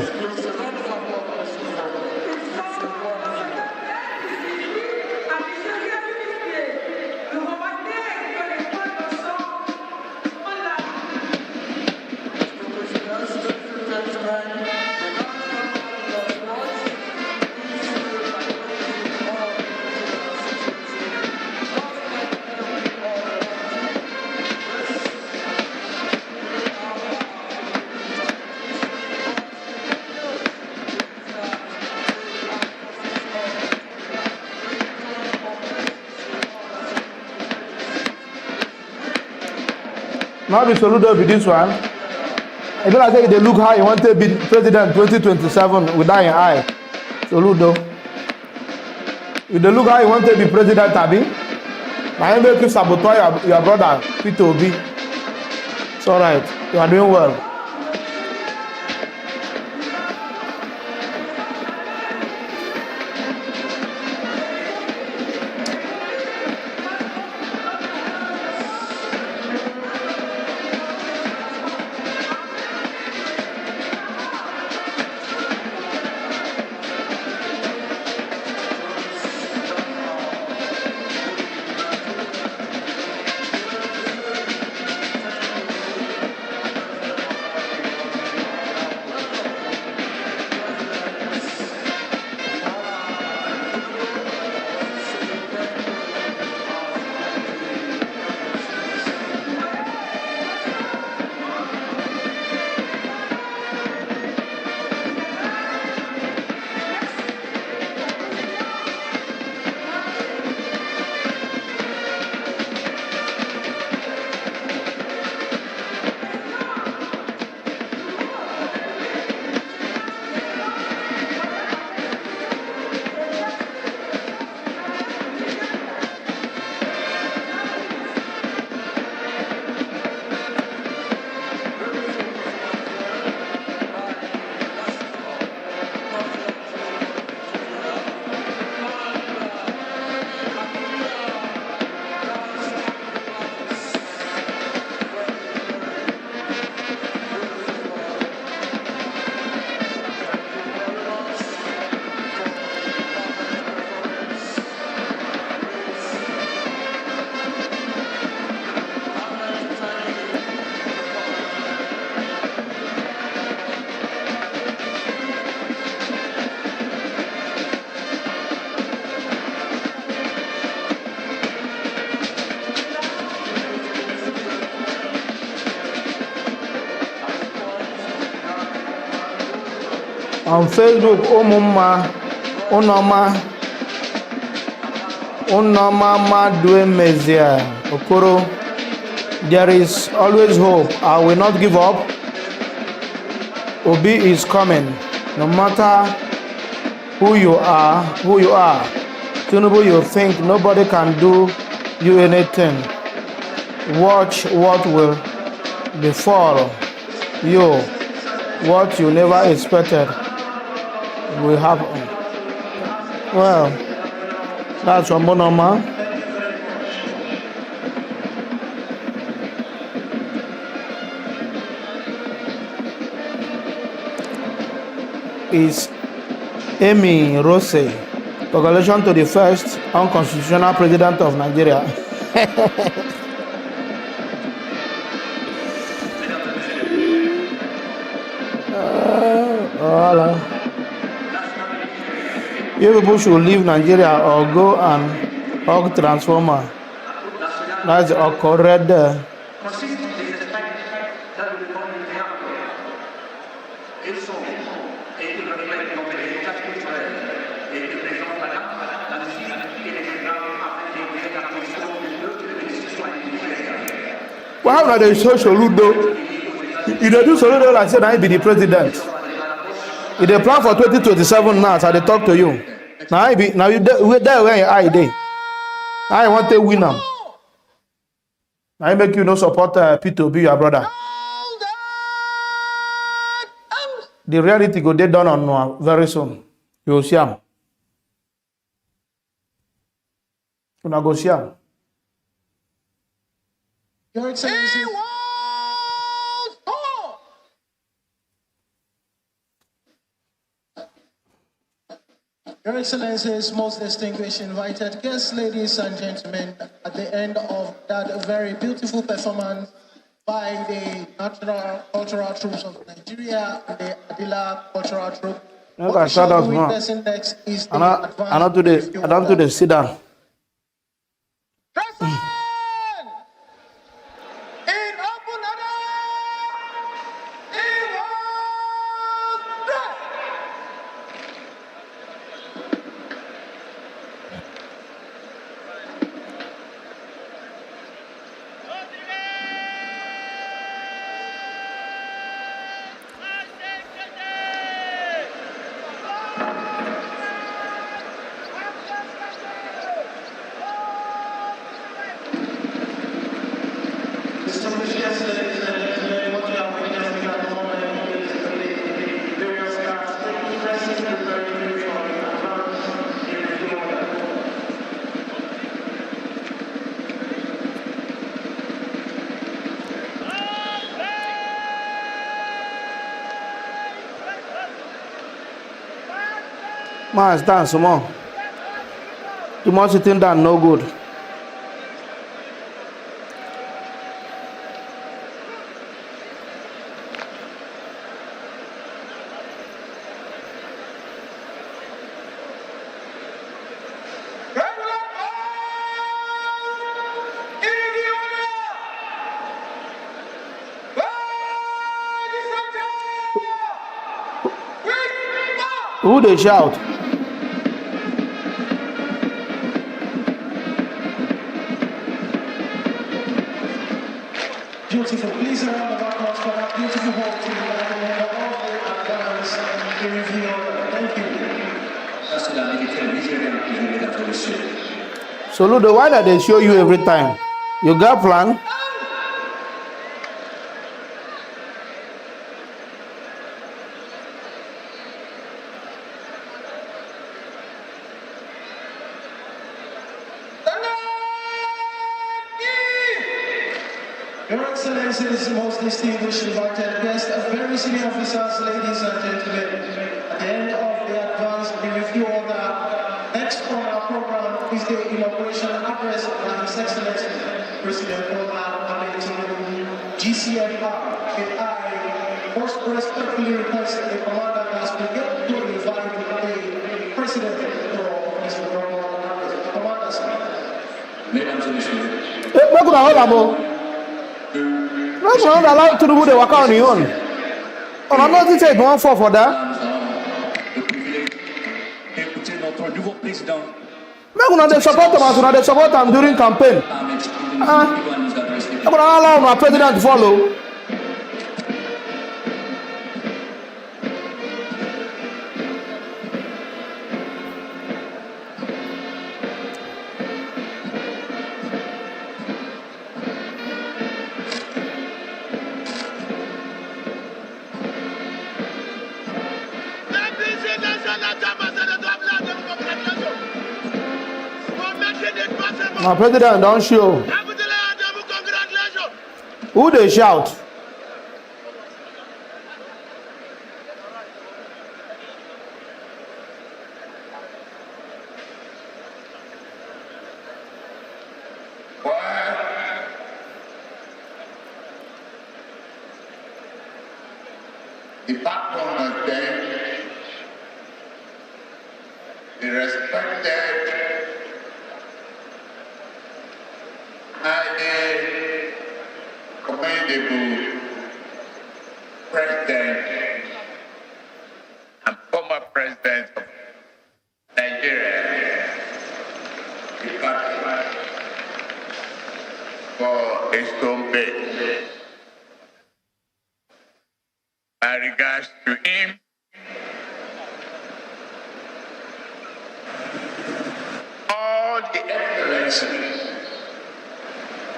Now be Soludo be this one. I don't think they look how you want to be president 2027 with that in eye. Soludo. If they look how you want to be president, Tabi, I am make you sabotage your brother, Peter Obi. It's alright. You are doing well. On Facebook, Unoma Madwe Mezia Okoro. There is always hope. I will not give up. Obi is coming. No matter who you are. Tinubu, you think nobody can do you anything. Watch what will befall you. What you never expected will happen. Well, that's from Monoma. Is Amy Rose. Congratulations to the first unconstitutional president of Nigeria. You people should leave Nigeria or go and hug transformer. That's correct there. Well, how not they show Soludo? You don't do Soludo like said I be the president. If they plan for 2027 now, so they talk to you. Now I be now you there where I dey. I want to win them. I make you no support P2B, your brother. The reality go dey done on very soon. You will see am. Una go see am. Your Excellency. Your Excellencies, most distinguished invited guests, ladies and gentlemen, at the end of that very beautiful performance by the National Cultural Troops of Nigeria, the Adila Cultural Troop, I start off now. I don't do the sit down. Man, stand some more. Too much sitting down, no good. Who they shout? Beautiful. Please round of applause for that beautiful whole team and all the advance and review. Thank you. So Ludo, why do they show you every time? You got plan? Your Excellencies, most distinguished invited guests, very senior officers, ladies and gentlemen, at the end of the advance review order, next on our program is the inauguration address by His Excellency President Tinubu, GCFR. I most respectfully request the Commander as we get to invite the President for his inaugural address. Commander, sir. Mesdames et messieurs. That's not allowed to do the work on your own. On a not take one for that. I'm going to support them as soon as they support them during campaign. I'm going to allow my president to follow. My president don't show. Who they shout? The backbone of them, the respected highly commendable President and former President of Nigeria, for his home base. My regards to him. All the excellencies,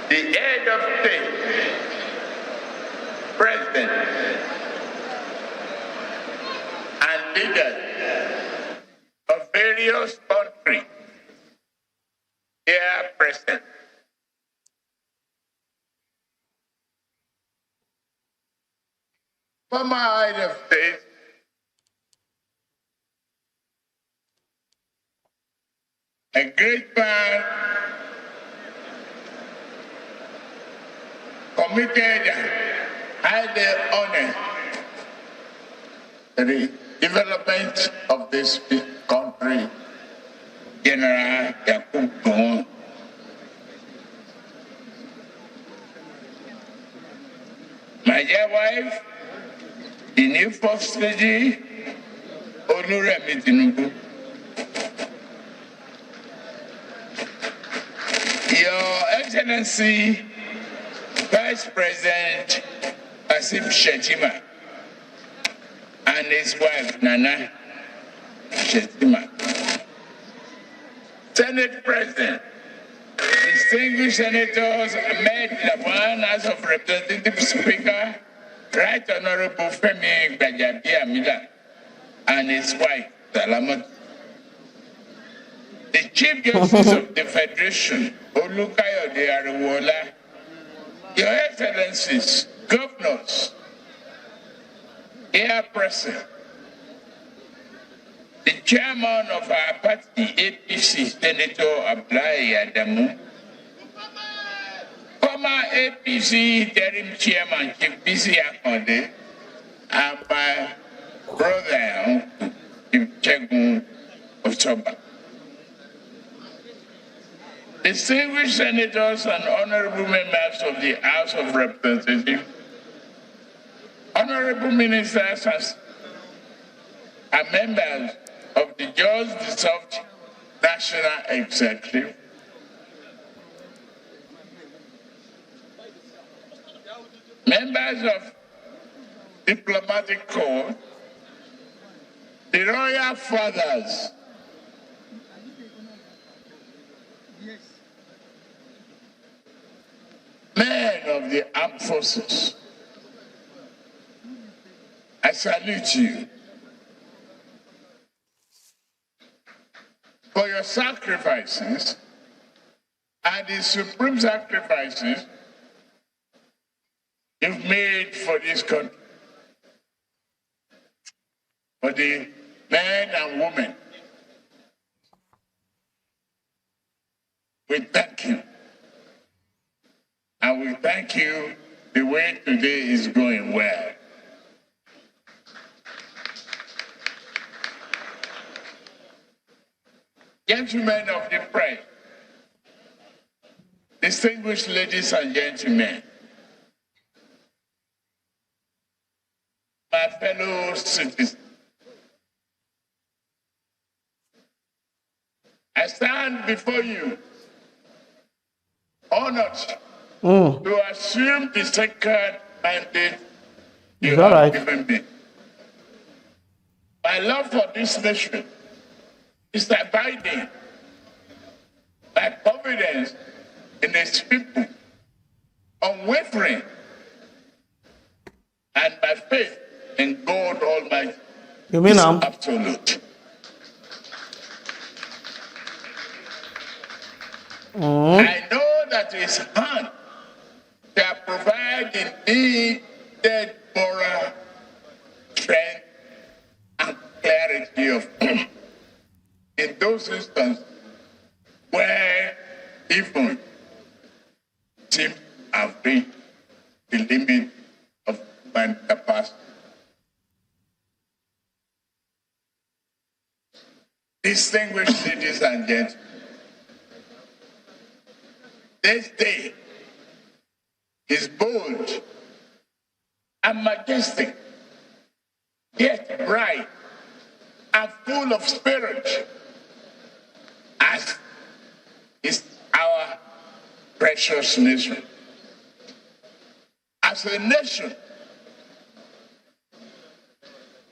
the head of state, president, and leaders of various countries here present. Former head of state, a great man, committed and highly honored to the development of this country, General Yakubu. My dear wife, the new First Lady, Oluremi Tinubu. Your Excellency, Vice President Asif Shetima and his wife, Nana Shetima. Senate President, distinguished senators, Ahmed Lawan, House of Representatives Speaker, Right Honorable Femi Gbajabiamila and his wife, Salamat. The Chief Justice of the Federation, Olukayode Ariwola, Your Excellencies, Governors, here present, the Chairman of our party, APC, Senator Abdullahi Adamu, former APC Interim Chairman, Chief Bisi Akonde, and my brother, Chief Chegun Ochoba. Distinguished senators and honorable members of the House of Representatives, honorable ministers and members of the just-dissolved National Executive, members of diplomatic corps, the royal fathers, men of the armed forces, I salute you for your sacrifices and the supreme sacrifices you've made for this country, for the men and women. We thank you. And we thank you the way today is going well. Gentlemen of the press, distinguished ladies and gentlemen, my fellow citizens, I stand before you honored to assume the sacred mandate you have given me. My love for this nation is abiding. My confidence in its people, unwavering, and my faith in God Almighty is absolute. I know that His hand shall provide the needed moral strength and clarity of in those instances where even seem have reached the limit of human capacity. Distinguished ladies and gentlemen, this day is bold and majestic, yet bright and full of spirit, as is our precious nation. As a nation,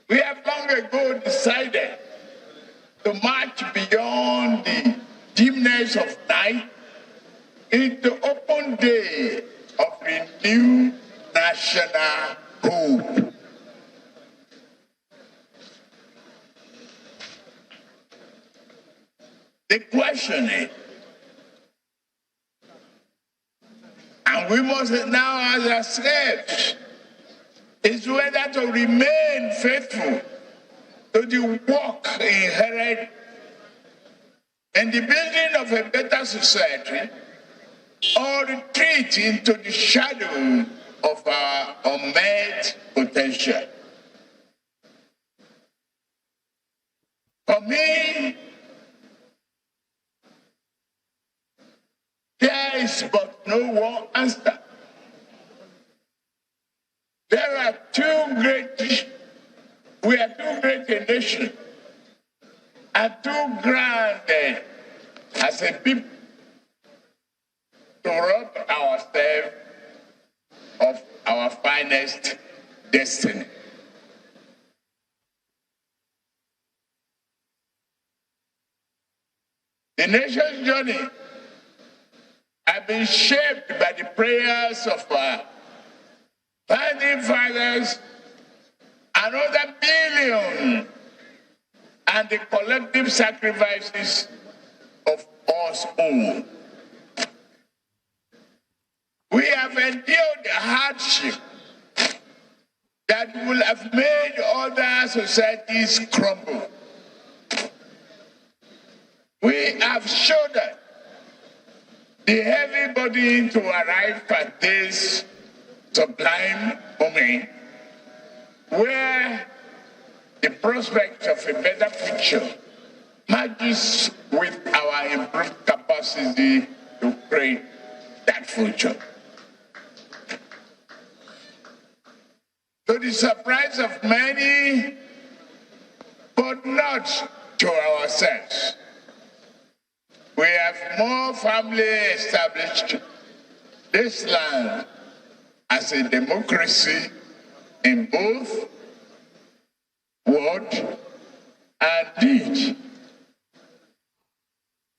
we have long ago decided to march beyond the dimness of night into open day of renewed national hope. The question is, and we must now ask ourselves, is whether to remain faithful to the work inherent in the building of a better society, or retreat into the shadow of our unmet potential. For me, there is but no one answer. There are we are too great a nation and too grand as a people to rob ourselves of our finest destiny. The nation's journey has been shaped by the prayers of our founding fathers and other billions, and the collective sacrifices of us all. We have endured hardship that will have made other societies crumble. We have shouldered the heavy burden to arrive at this sublime moment where the prospect of a better future matches with our improved capacity to create that future. To the surprise of many, but not to ourselves, we have more firmly established this land as a democracy in both word and deed.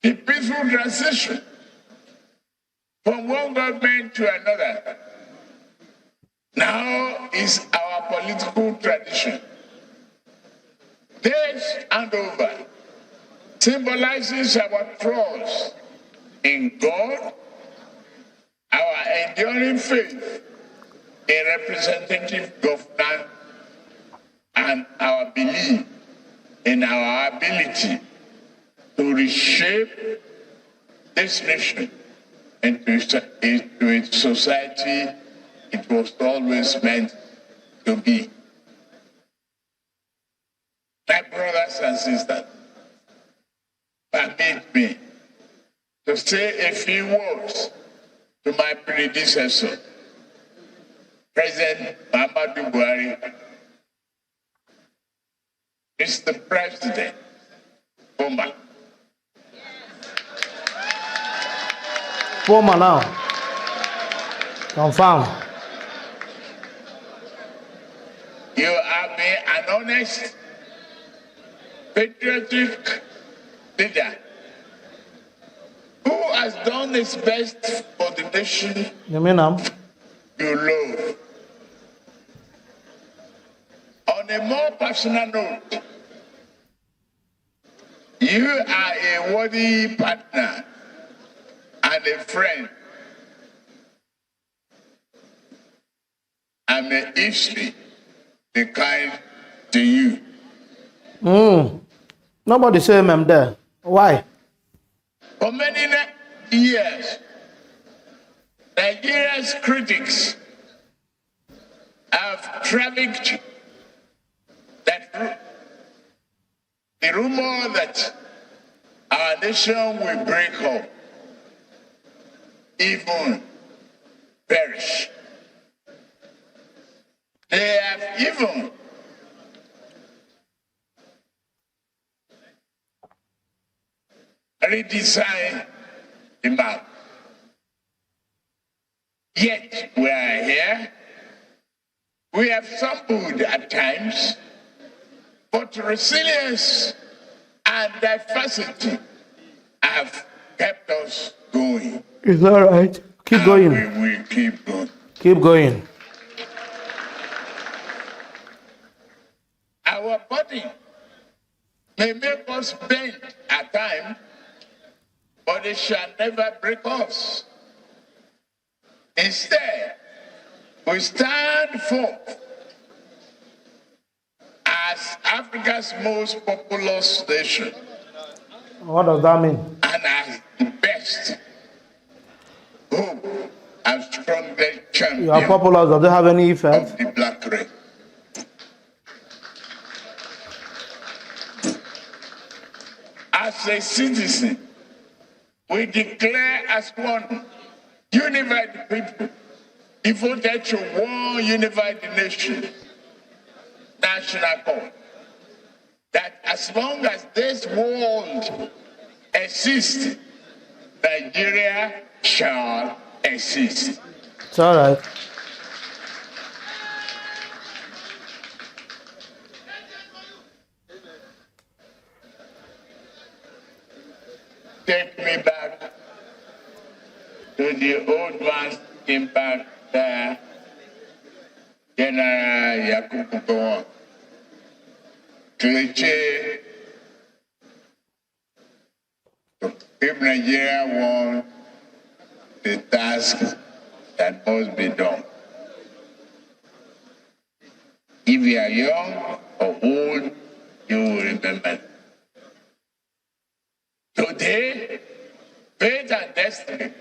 The peaceful transition from one government to another now is our political tradition. This handover symbolizes our trust in God, our enduring faith in representative governance, and our belief in our ability to reshape this nation into a society it was always meant to be. My brothers and sisters, permit me to say a few words to my predecessor, President Muhammadu Buhari. Mr. President, Poma. Poma now. Confirm. You have been an honest, patriotic leader who has done his best for the nation You mean you love. On a more personal note, you are a worthy partner and a friend. And may history be kind to you. Nobody say I'm there. Why? For many years, Nigeria's critics have trafficked the rumor that our nation will break up, even perish. They have even redesigned the map. Yet we are here. We have stumbled at times, but resilience and diversity have kept us going. It's all right. Keep going. We will keep going. Keep going. Our body may make us bend at times, but it shall never break us. Instead, we stand forth as Africa's most populous nation. What does that mean? And as the best hope and strongest champion. You are popular. Does it have any effect? Of the black race. As a citizen, we declare as one unified people, devoted to one unified nation, national cause, that as long as this world exists, Nigeria shall exist. It's all right. Take me back to the old man's impact there, General Yakubu Cliche. If Nigeria won the task that must be done, if you are young or old, you will remember. Today, faith and destiny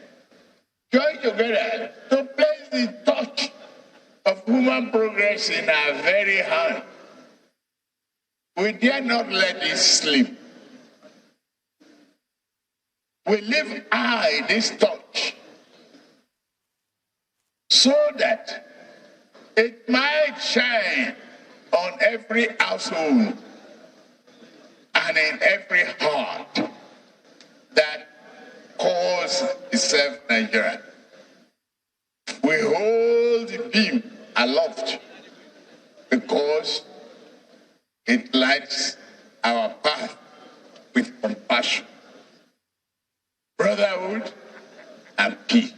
join together to place the touch of human progress in our very hand. We dare not let it slip. We live high this touch so that it might shine on every household and in every heart that calls itself Nigeria. We hold the beam aloft because it lights our path with compassion, brotherhood, and peace.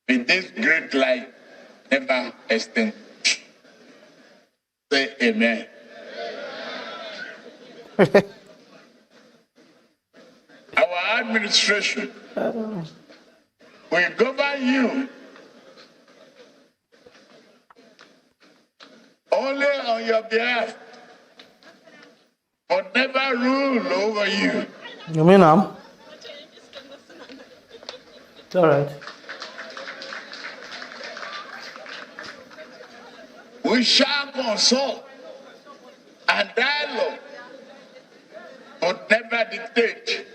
With this great light never extinguished. Say amen. Our administration will govern you only on your behalf, but never rule over you. You mean It's all right. We shall consult and dialogue, but never dictate.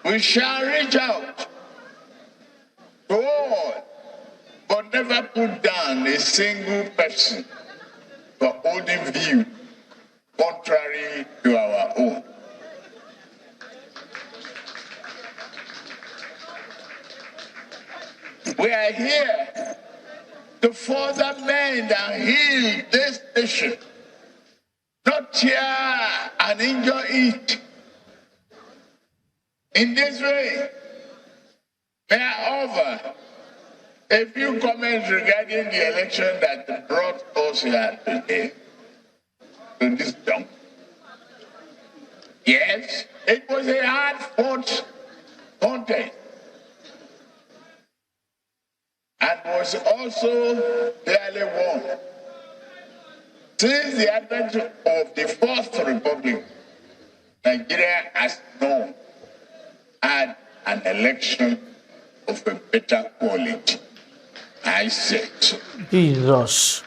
We shall reach out to all, but never put down a single person for holding view contrary to our own. We are here to further mend and heal this nation, not tear and injure it. In this way, may I offer a few comments regarding the election that brought us here today to this jump. Yes, it was a hard-fought contest and was also barely won. Since the advent of the Fourth Republic, Nigeria has known had an election of a better quality. I said so. Jesus.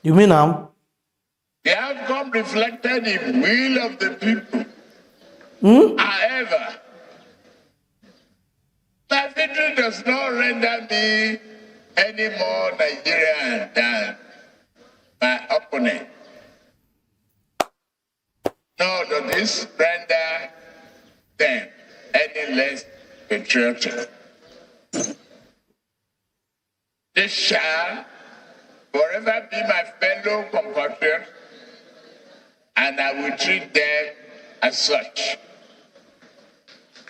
You mean now? The outcome reflected the will of the people. However, my victory does not render me any more Nigerian than my opponent. Nor does this render them any less patriotic. They shall forever be my fellow compatriots, and I will treat them as such.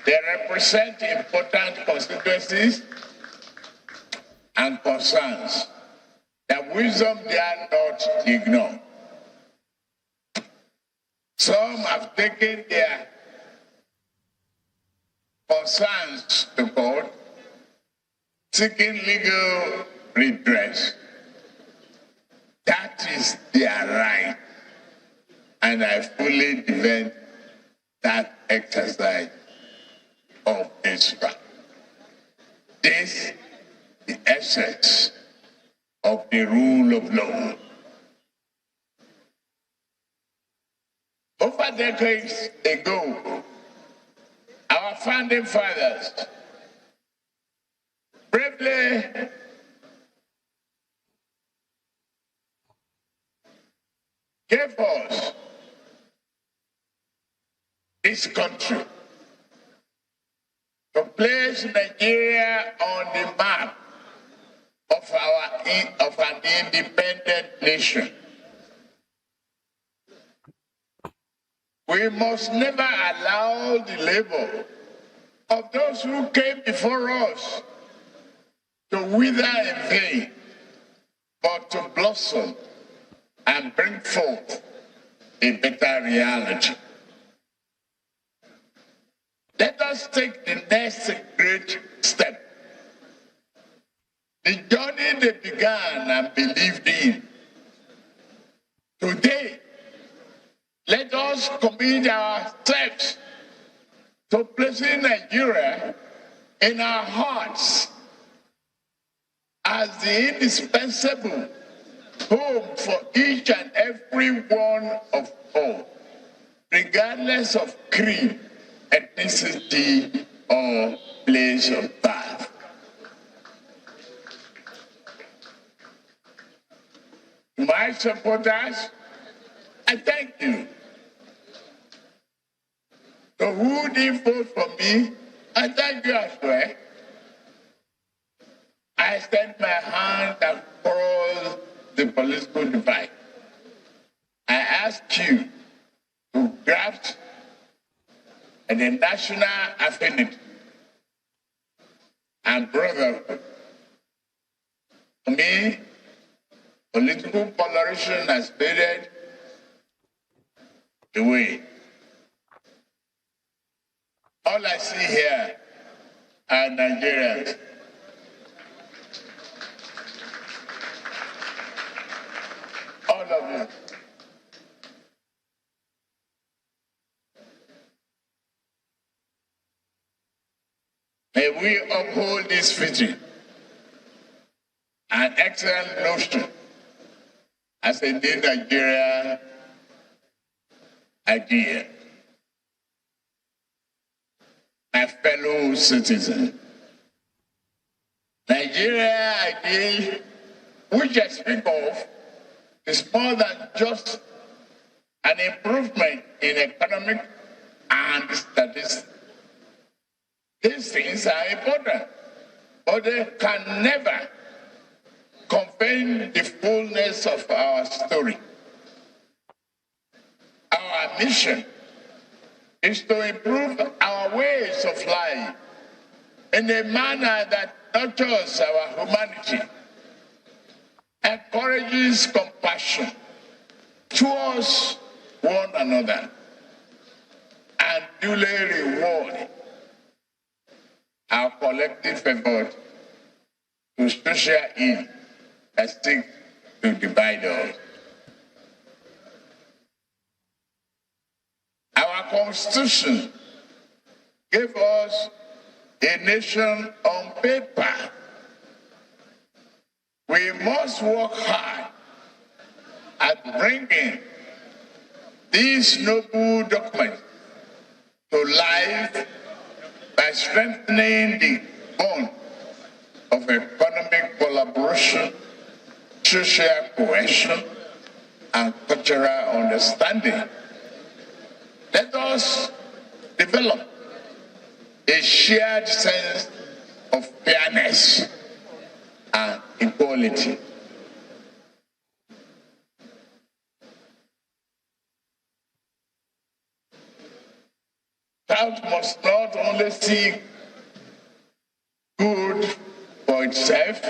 They represent important constituencies and concerns that wisdom dare not ignore. Some have taken their concerns to court, seeking legal redress. That is their right, and I fully defend that exercise of this right. This is the essence of the rule of law. Over decades ago, our founding fathers bravely gave us this country to place Nigeria on the map of an independent nation. We must never allow the labor of those who came before us to wither in vain, but to blossom and bring forth a better reality. Let us take the next great step. The journey they began and believed in. Today, let us commit our steps to placing Nigeria in our hearts as the indispensable home for each and every one of all, regardless of creed, ethnicity, or place of birth. To my supporters, I thank you. To who did vote for me, I thank you as well. I extend my hand across the political divide. I ask you to grasp the national affinity and brotherhood. For me, political polarization has faded away. All I see here are Nigerians. All of you. May we uphold this vision, an excellent notion as a new Nigeria idea. My fellow citizens, Nigeria idea, which I speak of, is more than just an improvement in economic and statistics. These things are important, but they can never convey the fullness of our story. Our mission is to improve our ways of life in a manner that nurtures our humanity, encourages compassion towards one another, and duly reward our collective effort to social evil that seek to divide us. Our Constitution gave us a nation on paper. We must work hard at bringing these noble documents to life by strengthening the bond of economic collaboration, social cohesion, and cultural understanding. Let us develop a shared sense of fairness and equality. South must not only seek good for itself,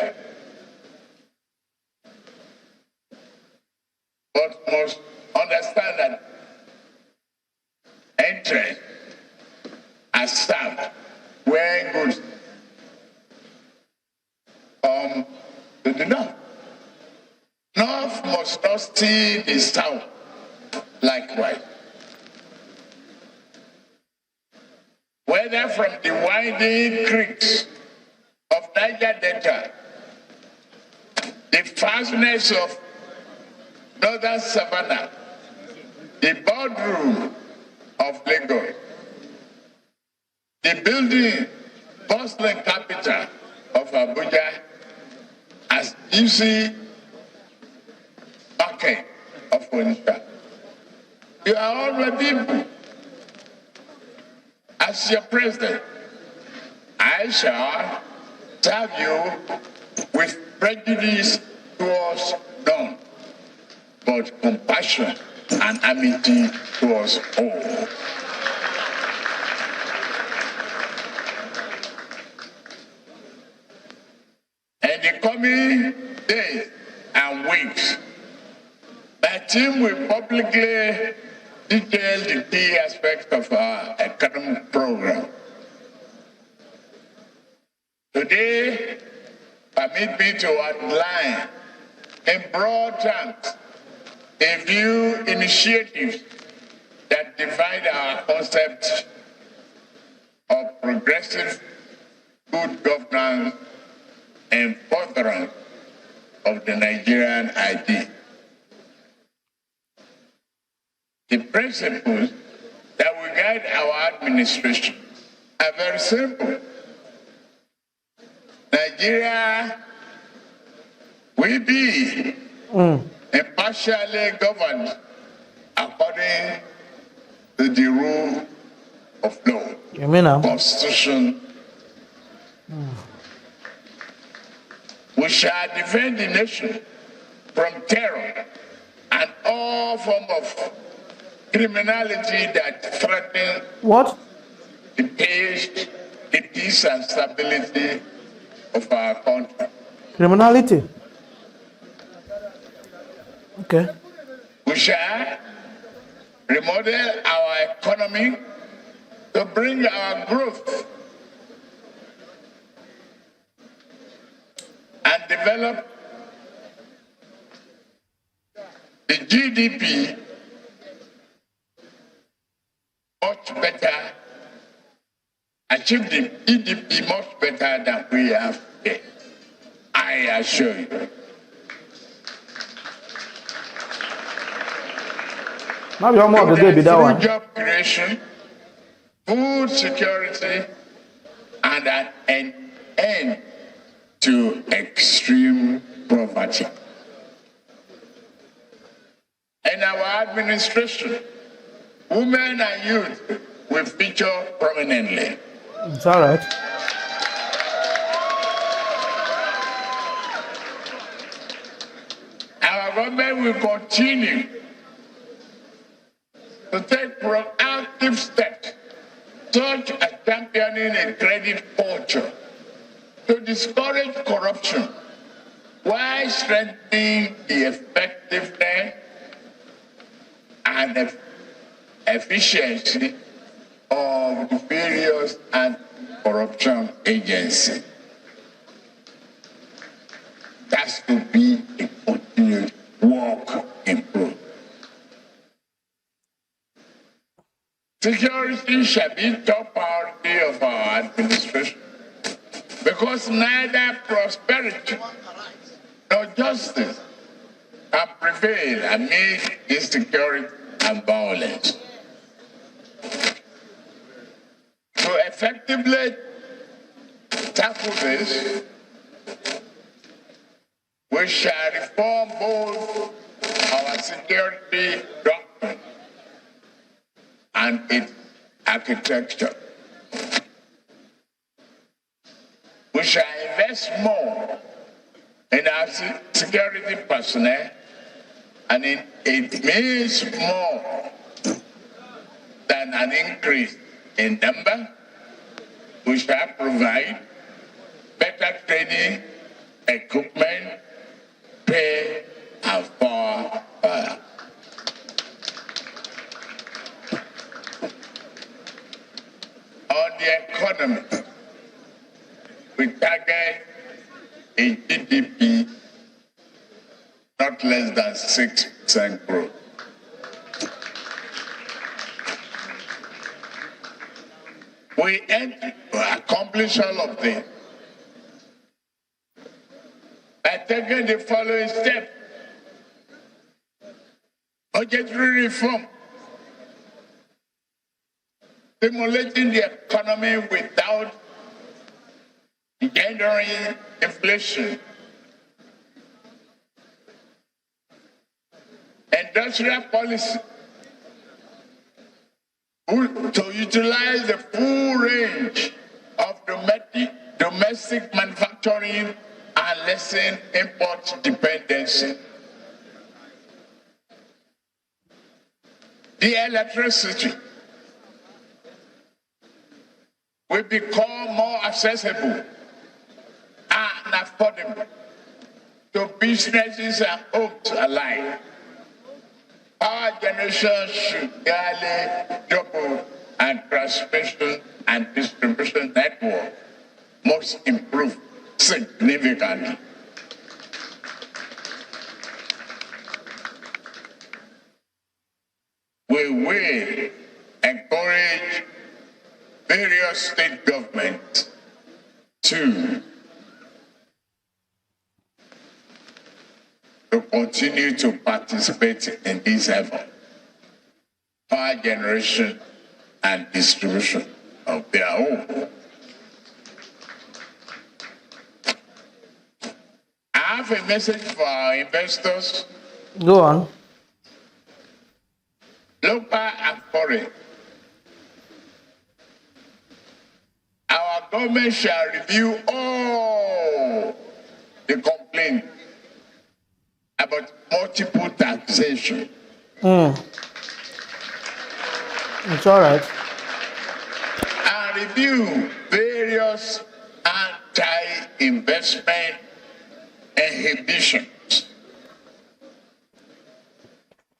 but must understand that interest are served where goods come to the north. North must not steal the south likewise. Whether from the winding creeks of Niger Delta, the fastness of northern Savannah, the boardroom of Lagos, the building bustling capital of Abuja as busy market of Onitsha. You are all my people. As your president, I shall serve you with prejudice towards none, but compassion and amity towards all. In the coming days and weeks, my team will publicly detail the key aspects of our economic program. Today, permit me to outline in broad terms a few initiatives that define our concept of progressive good governance and furtherance of the Nigerian idea. The principles that will guide our administration are very simple. Nigeria will be impartially governed according to the rule of law, Constitution. We shall defend the nation from terror and all forms of criminality that threaten the peace and stability of our country. Criminality. Okay. We shall remodel our economy to bring our growth and develop the GDP much better, achieve the GDP much better than we have today. I assure you. Now you're more the baby that one. Job creation, food security, and an end to extreme poverty. In our administration, women and youth will feature prominently. It's all right. Our government will continue to take proactive steps, such as championing a credit culture, to discourage corruption, while strengthening the effectiveness and efficiency of the various anti-corruption agencies. That's to be a continued work in progress. Security shall be top priority of our administration, because neither prosperity nor justice can prevail amid insecurity and violence. To effectively tackle this, we shall reform both our security doctrine and its architecture. We shall invest more in our security personnel, and it means more than an increase in number. We shall provide better training, equipment, pay, and power. On the economy, we target a GDP not less than 6% growth. We aim to accomplish all of this by taking the following steps. Budgetary reform, stimulating the economy without engendering inflation. Industrial policy to utilize the full range of domestic manufacturing and lessen import dependency. The electricity will become more accessible and affordable to businesses and homes alike. Power generation should nearly double, and transmission and distribution network must improve significantly. We will encourage various state governments to continue to participate in this effort. Power generation and distribution of their own. I have a message for our investors. Go on. Local and foreign. Our government shall review all the complaints about multiple taxation. It's all right. And review various anti-investment inhibitions.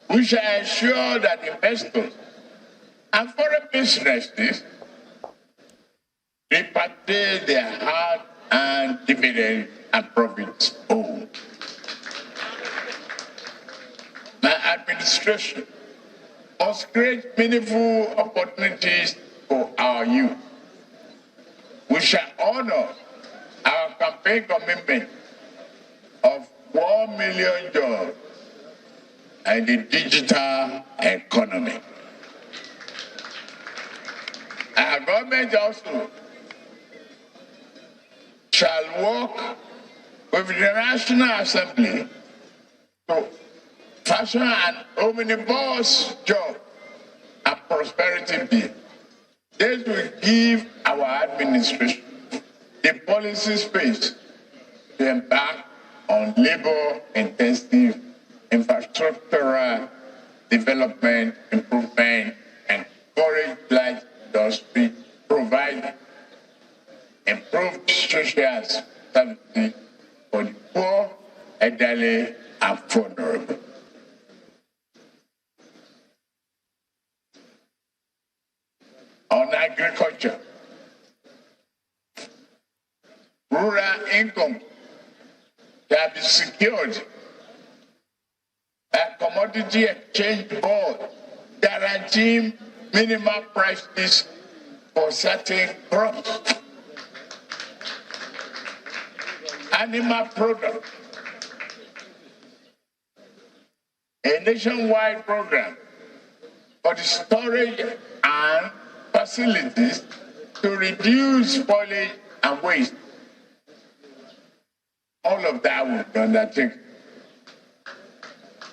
We shall ensure that investors and foreign businesses repatriate their hard-earned dividends and profits home. My administration must create meaningful opportunities for our youth. We shall honor our campaign commitment of 1 million jobs and the digital economy. Our government also shall work with the National Assembly to fashion an omnibus job and prosperity bill. This will give our administration the policy space to embark on labor-intensive infrastructural development, improvement, and encourage light industry, provide improved social services for the poor, elderly, and vulnerable. On agriculture, rural income can be secured by commodity exchange board guaranteeing minimum prices for certain crops. Animal products a nationwide program for the storage and facilities to reduce spoilage and waste. All of that will be undertaken.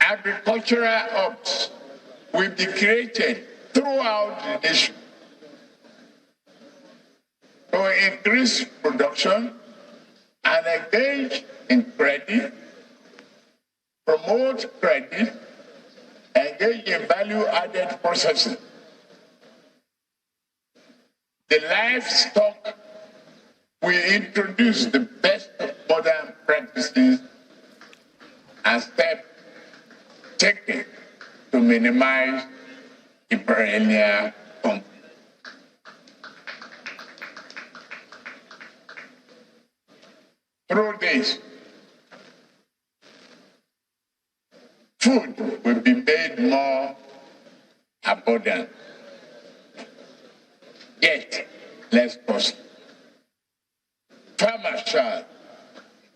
Agricultural hubs will be created throughout the nation to increase production and engage in credit, promote credit, engage in value-added processing. The livestock will introduce the best modern practices and steps taken to minimize the perennial conflict. Through this, food will be made more abundant, yet less costly. Farmers shall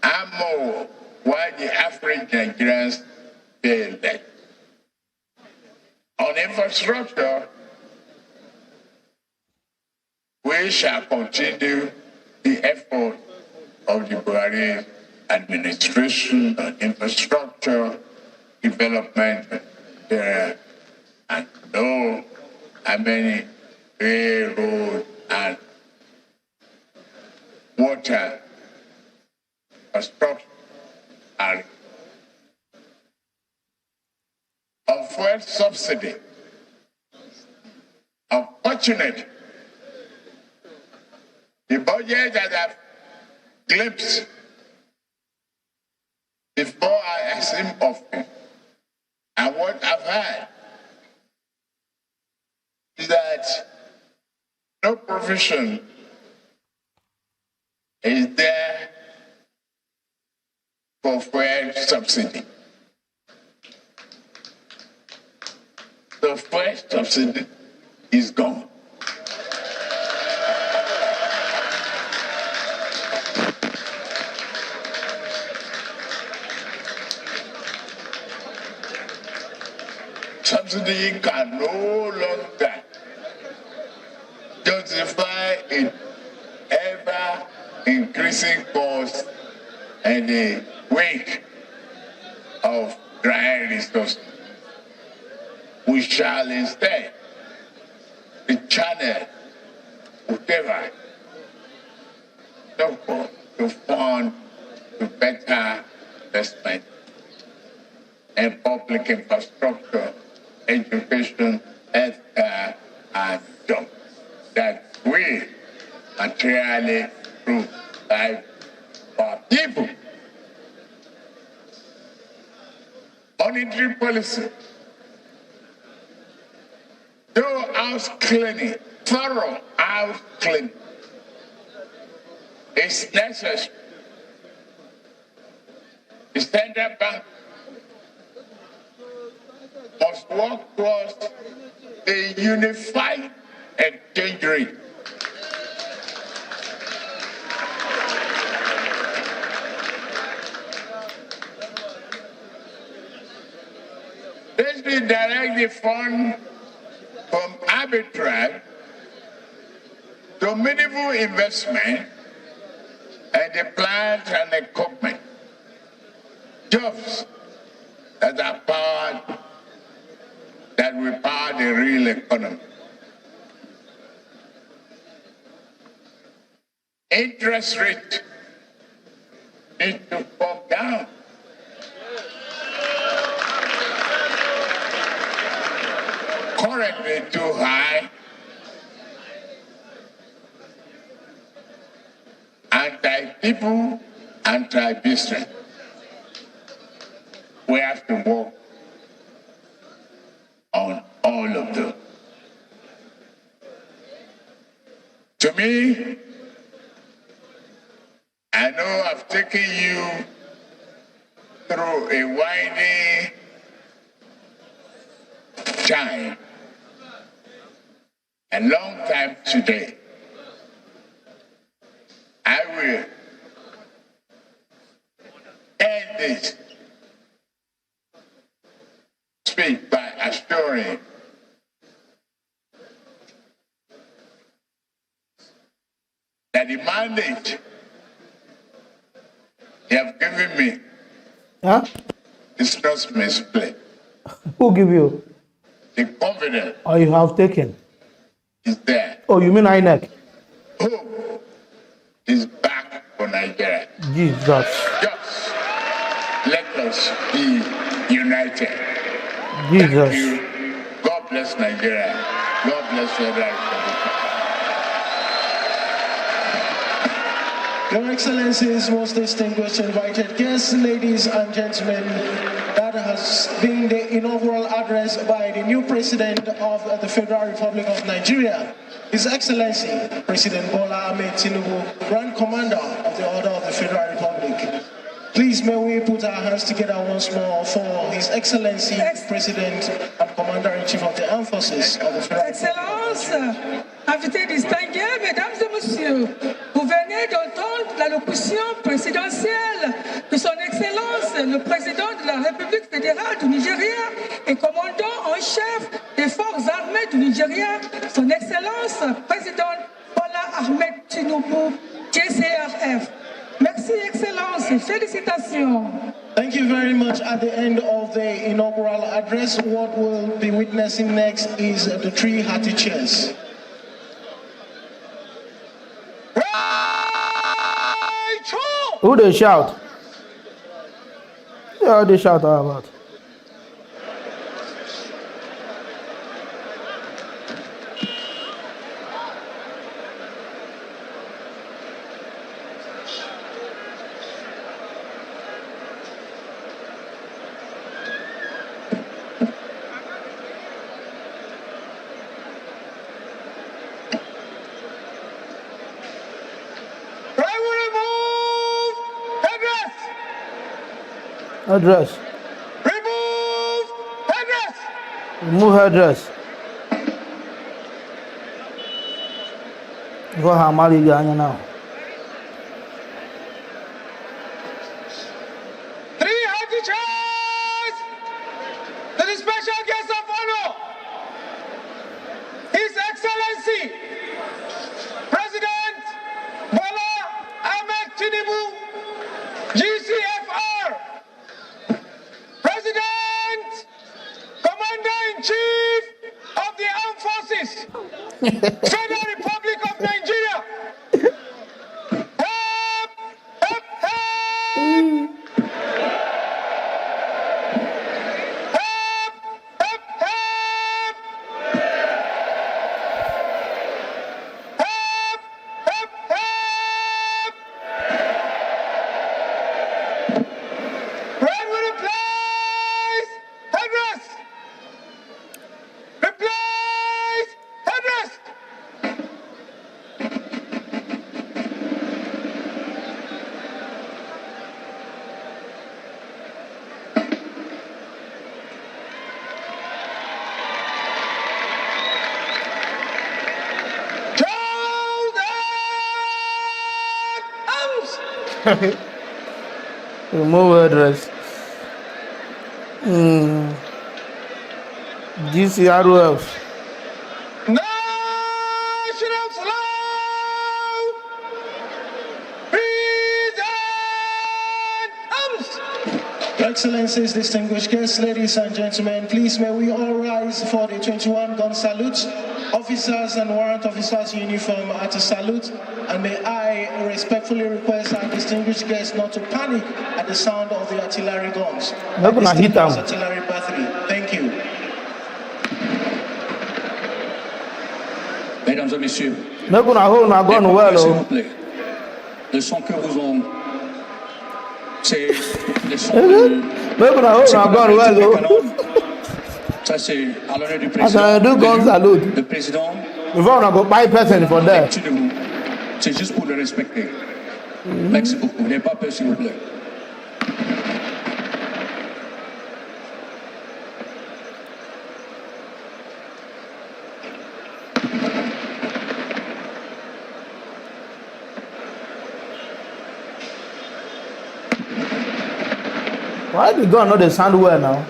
earn more while the average Nigerians pay less. On infrastructure, we shall continue the effort of the Buhari administration on infrastructure development there, and know how many railroad and water construction are. On fuel subsidy, unfortunate, the budget that I've glimpsed before I assume office, and what I've heard is that no provision is there for fuel subsidy. The fuel subsidy is gone. Subsidy can no longer justify an ever increasing cost in the wake of dry resources. We shall instead channel whatever to fund to better investment in public infrastructure, education, healthcare, and jobs that will materially improve life for people. Monetary policy. Though house cleaning, thorough house cleaning is necessary. The central bank must work towards a unified exchange rate. This will direct the fund from arbitrage to meaningful investment and the plant and equipment, jobs that are powered, that will power the real economy. Interest rate needs to come down. Currently too high. Anti-people, anti-business. We have to work on all of them. To me, I know I've taken you through a winding time, a long time today. I will end this ensuring that the mandate you have given me is not misplaced. Who give you? The confidence Or you have taken? is there. Oh, you mean INEC? Hope is back for Nigeria. Jesus. Just let us be united. Jesus. Thank you. God bless Nigeria. God bless Federal Republic. Your Excellencies, most distinguished invited guests, ladies and gentlemen, that has been the inaugural address by the new President of the Federal Republic of Nigeria, His Excellency, President Bola Ahmed Tinubu, Grand Commander of the Order of the Federal Republic. Please may we put our hands together once more for His Excellency, President and Commander-in-Chief of the Armed Forces of the Federal Excellence, invités distingués, mesdames et messieurs, vous venez d'entendre l'allocution présidentielle de son Excellence, le Président de la République fédérale du Nigeria et commandant en chef des forces armées du Nigeria, son Excellence, Président Bola Ahmed Tinubu, JCRF. Merci, Excellence. Félicitations. Thank you very much. At the end of the inaugural address, what we'll be witnessing next is the 3 hearty cheers. Who they shout? Yeah, they shout about. Address. Remove headdress. Remove address. Go Hamali now. 3 hearty cheers to the special guest of honor, His Excellency, President Bola Ahmed Tinubu, GCFR. President, Commander-in-Chief of the Armed Forces, Federal Republic of Nigeria. Hep, hep, hep. Hep, hep, hep. Hep, hep, hep. Right with the place. Headdress. Replace headdress. Shoulder arms. Remove address. GCRF. National salute. Present arms. Your Excellencies, distinguished guests, ladies and gentlemen, please may we all rise for the 21-gun salute. Officers and warrant officers in uniform are to salute, and may I respectfully request our distinguished guests not to panic at the sound of the artillery guns. Not gonna hit them. Artillery battery. Thank you. Mesdames et messieurs, Not gonna hold my gun well. s'il vous Oh. plaît, le son que vous ont, c'est le son de... Not gonna hold my gun well. Oh. Ça c'est à l'honneur du I président. can do gun salute. Le président Before I go buy person for there. Tinubu, c'est juste pour le respecter. Merci beaucoup. N'ayez pas peur, s'il vous plaît. Why the gun not the sound well now?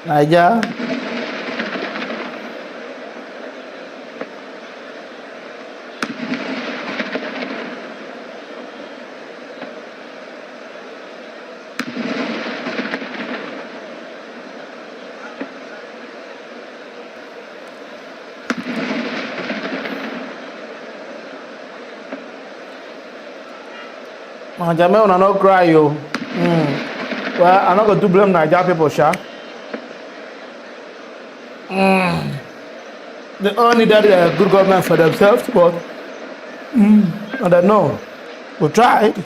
Naija. Jame, una no cry, yo. Well, I'm not going to blame Naija people, sha. They all needed a good government for themselves, but I don't know. We tried.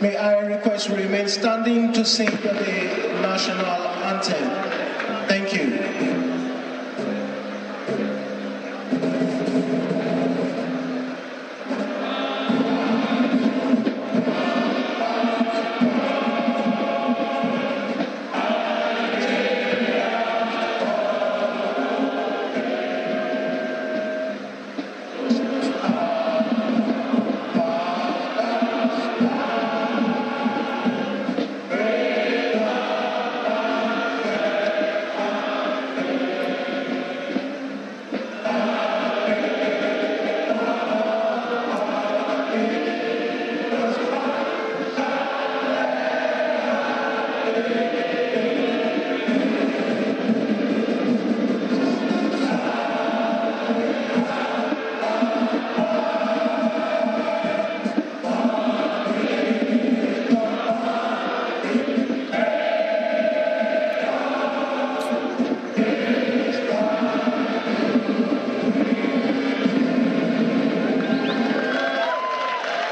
May I request we remain standing to sing the national anthem. Thank you.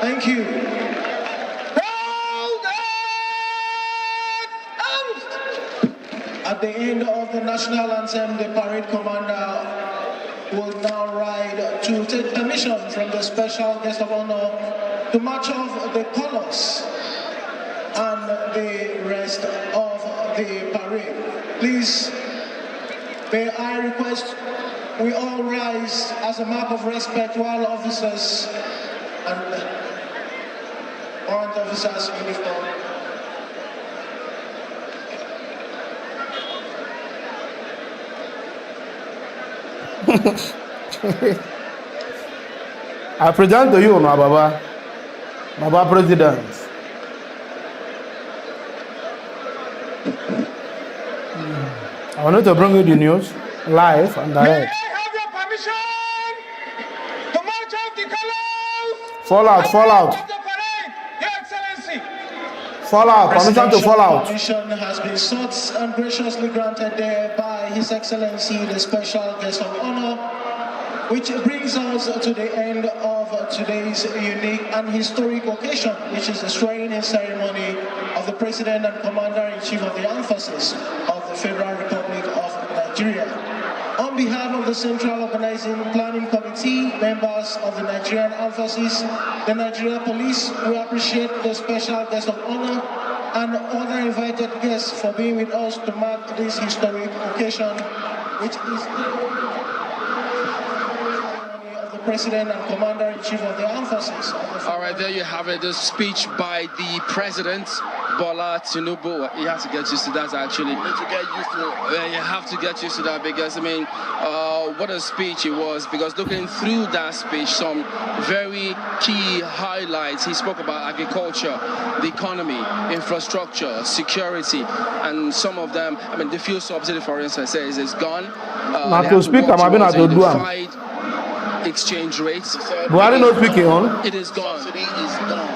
Thank you. At the end of the national anthem, the parade commander will now ride to take permission from the special guest of honor to march off the colors and the rest of the parade. Please, may I request we all rise as a mark of respect while officers and warrant officers in uniform. I present to you, my Baba President. I wanted to bring you the news live and direct. Fallout. Permission to fall out. Permission has been sought and graciously granted there by His Excellency, the special guest of honor, which brings us to the end of today's unique and historic occasion, which is the swearing-in ceremony of the President and Commander-in-Chief of the Armed Forces of the Federal Republic of Nigeria. On behalf of the Central Organizing Planning Committee, members of the Nigerian Armed Forces, the Nigeria Police, we appreciate the special guest of honor and other invited guests for being with us to mark this historic occasion, which is the President and Commander-in-Chief of the Armed Forces. All right, there you have it. The speech by the President, Bola Tinubu. You have to get used to that, actually. You have to get used to that because, I mean, what a speech it was. Because looking through that speech, some very key highlights. He spoke about agriculture, the economy, infrastructure, security, and some of them, I mean, the fuel subsidy, for instance, says it's gone. Now to speak, I'm having to do exchange rates. Buhari not speaking on. It is gone.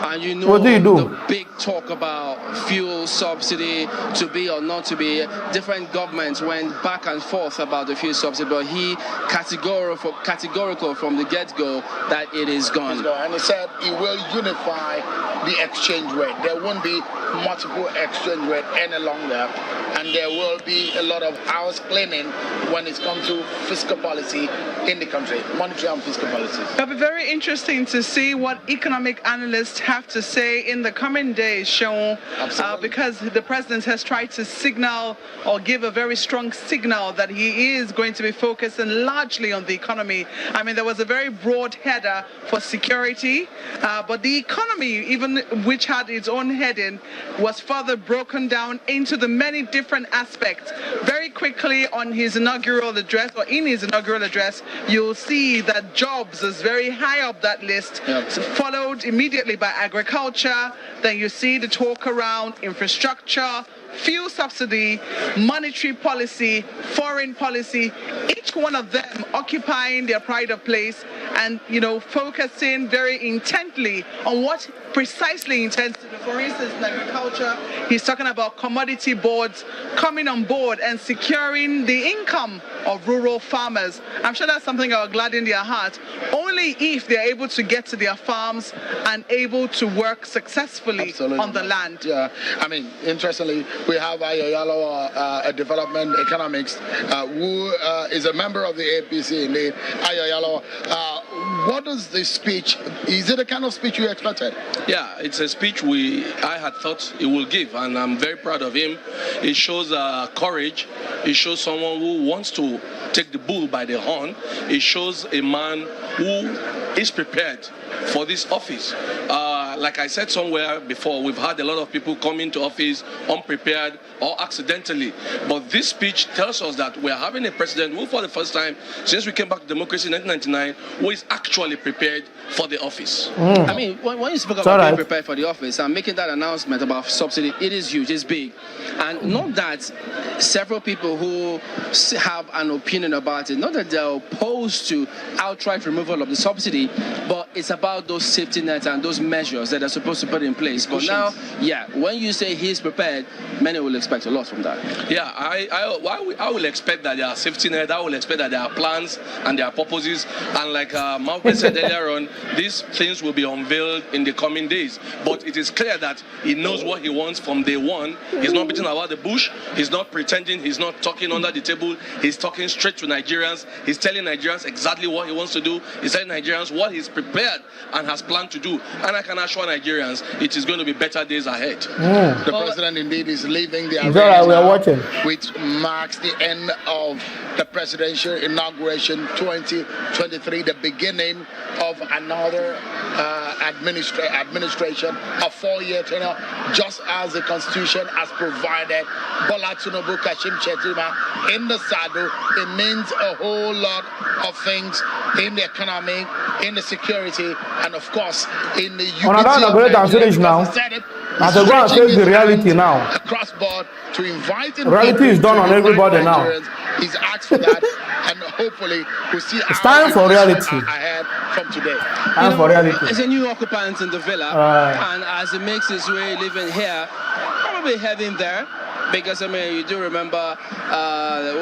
And you know What do you do? the big talk about fuel subsidy to be or not to be. Different governments went back and forth about the fuel subsidy, but he categorical from the get-go that it is gone. And he said he will unify the exchange rate. There won't be multiple exchange rate any longer, and there will be a lot of house cleaning when it comes to fiscal policy in the country, monetary and fiscal policies. It'll be very interesting to see what economic analysts have to say in the coming days, Sean, because the president has tried to signal or give a very strong signal that he is going to be focusing largely on the economy. I mean, there was a very broad header for security, but the economy, even which had its own heading, was further broken down into the many different aspects. Very quickly on his inaugural address, or in his inaugural address, you'll see that jobs is very high up that list, followed immediately by agriculture. Then you see the talk around infrastructure, fuel subsidy, monetary policy, foreign policy, each one of them occupying their pride of place and, you know, focusing very intently on what precisely intends to do. For instance, in agriculture, he's talking about commodity boards coming on board and securing the income of rural farmers. I'm sure that's something that will gladden their heart, only if they're able to get to their farms and able to work successfuli on the land. Yeah, I mean, interestingly, we have Ayoyalo, Development Economics, who is a member of the APC indeed. Ayoyalo, what is this speech? Is it the kind of speech you expected? Yeah, it's a speech I had thought he will give, and I'm very proud of him. It shows courage. It shows someone who wants to take the bull by the horn. It shows a man who is prepared for this office. Like I said somewhere before, we've had a lot of people come into office unprepared or accidentally. But this speech tells us that we're having a president who, for the first time since we came back to democracy in 1999, who is actually prepared for the office. I mean, when you speak about being prepared for the office and making that announcement about subsidy, it is huge, it's big. And not that several people who have an opinion about it, not that they're opposed to outright removal of the subsidy, but it's about those safety nets and those measures that are supposed to put in place. But now, yeah, when you say he's prepared, many will expect a lot from that. Yeah, I will expect that there are safety nets. I will expect that there are plans and there are purposes. And like Malcolm said earlier on, these things will be unveiled in the coming days. But it is clear that he knows what he wants from day one. He's not beating about the bush. He's not pretending. He's not talking under the table. He's talking straight to Nigerians. He's telling Nigerians exactly what he wants to do. He's telling Nigerians what he's prepared and has planned to do. And I can assure Nigerians it is going to be better days ahead. The president indeed is leaving the arena now, which marks the end of the presidential inauguration 2023, the beginning of another administration, a 4-year tenure, just as the Constitution has provided. Bola Tinubu Kashim Shettima in the saddle. It means a whole lot of things in the economy, in the security, and of course in the unity of finish now. Now to go and face the reality now. Across board to invite reality is done on everybody now. He's asked for that, and hopefully we'll see. It's time for reality. Ahead from today. Time for reality. There's a new occupant in the villa, and as he makes his way living here, probably heading there. Because, I mean, you do remember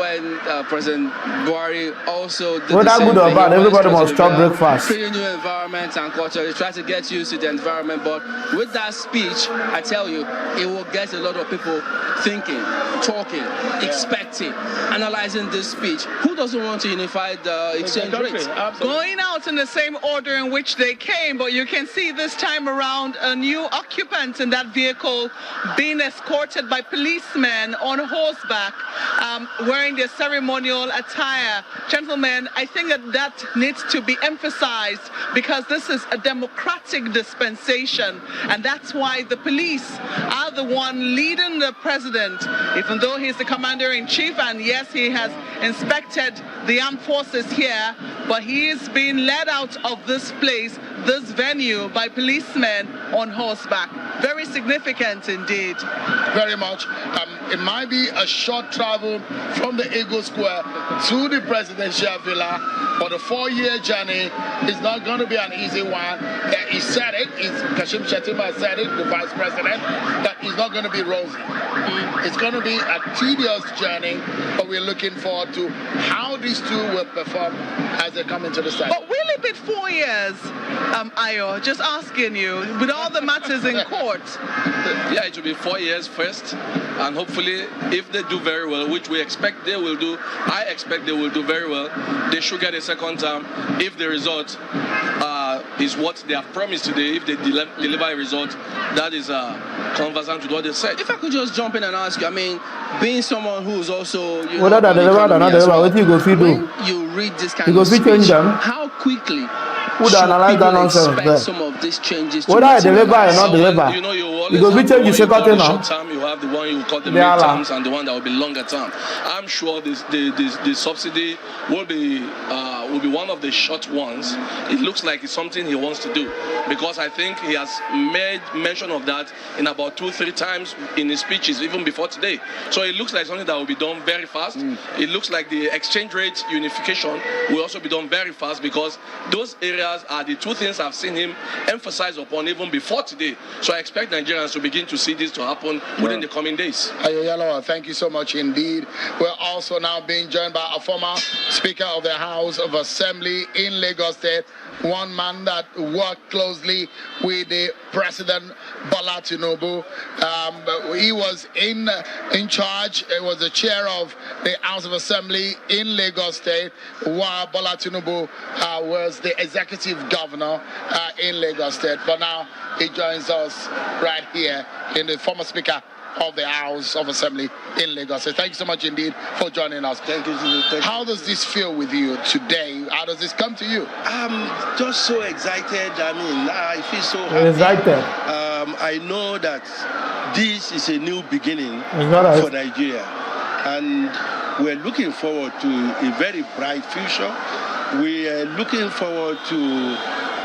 when President Buhari also did the same thing. Everybody must chop breakfast. Pretty new environment and culture. They try to get used to the environment. But with that speech, I tell you, it will get a lot of people thinking, talking, expecting, analyzing this speech. Who doesn't want to unify the exchange rates? Going out in the same order in which they came, but you can see this time around a new occupant in that vehicle being escorted by policemen on horseback, wearing their ceremonial attire. Gentlemen, I think that needs to be emphasized because this is a democratic dispensation, and that's why the police are the one leading the president, even though he's the commander-in-chief, and yes, he has inspected the armed forces here, but he is being led out of this place, this venue, by policemen on horseback. very significant indeed. Very much. It might be a short travel from the Eagle Square to the presidential villa, but the 4-year journey is not going to be an easy one. He said it, Kashim Shettima said it, the vice president, that it's not going to be rosy. It's going to be a tedious journey, but we're looking forward to how these two will perform as they come into the state. But will it be 4 years, Ayo? Just asking you, with all the matters in court. Yeah, it will be 4 years first, and hopefully, if they do very well, which we expect they will do, I expect they will do very well, they should get a second term if the result is what they have promised today. If they deliver a result that is conversant with what they said. If I could just jump in and ask you, I mean, being someone who's also, you whether that deliver or not deliver, what you go feed do? when you read this kind You go of feed speech, change them. how quickly Who should analyze that people nonsense expect there? some of these changes to Whether I deliver or materialize? not deliver, You know, you always you go have feed the change one the you call second the term short term, you have the one you call the Yeah, mid-terms, and the one that will be longer term. I'm sure the subsidy will be one of the short ones. It looks like it's something he wants to do, because I think he has made mention of that in about 2-3 times in his speeches, even before today. So it looks like something that will be done very fast. It looks like the exchange rate unification will also be done very fast, because those areas are the two things I've seen him emphasize upon even before today. So I expect Nigerians to begin to see this to happen within the coming days. Ayoyalawa, thank you so much indeed. We're also now being joined by a former Speaker of the House of Assembly in Lagos State, one man that worked closely with the President Bola Tinubu. He was in charge. He was the chair of the House of Assembly in Lagos State, while Bola Tinubu was the executive governor in Lagos State. But now he joins us right here in the former Speaker of the House of Assembly in Lagos. So thank you so much indeed for joining us. Thank you. How does this feel with you today? How does this come to you? I'm just so excited. I mean, I feel so happy. Excited. I know that this is a new beginning right. for Nigeria, and we're looking forward to a very bright future. We are looking forward to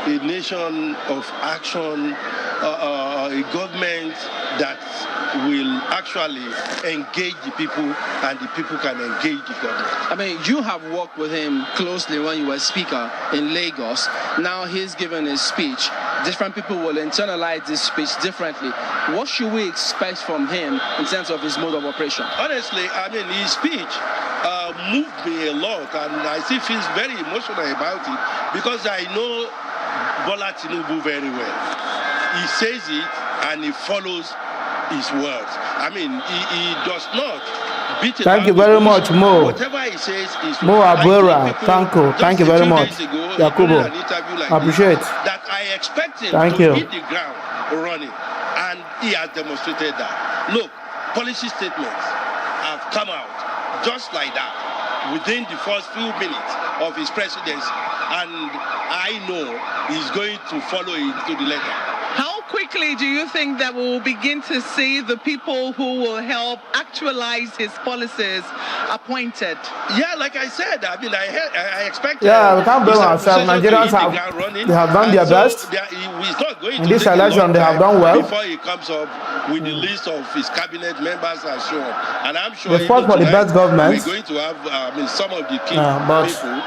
a nation of action, a government that will actually engage the people, and the people can engage the government. I mean, you have worked with him closely when you were Speaker in Lagos. Now he's given his speech. Different people will internalize this speech differently. What should we expect from him in terms of his mode of operation? Honestly, I mean, his speech moved me a lot, and I still feel very emotional about it, because I know Bola Tinubu very well. He says it and he follows his words. I mean, he does not beat it. Thank you very much, Mo. Whatever he says is Mo Abuera, thank you very much. Yakubu, appreciate. That I expect him Thank to you. hit the ground running, and he has demonstrated that. Look, policy statements have come out just like that within the first few minutes of his presidency, and I know he's going to follow it to the letter. How quickly do you think that we will begin to see the people who will help actualize his policies appointed? Yeah, like I said, I mean, I expect. Yeah, we can't blame ourselves. Nigerians have done their best. He's not going In to this take a election, long they have time done well. before he comes up with the list of his cabinet members and so on. And I'm sure They fought for the best government. we're going to have some of the key but people.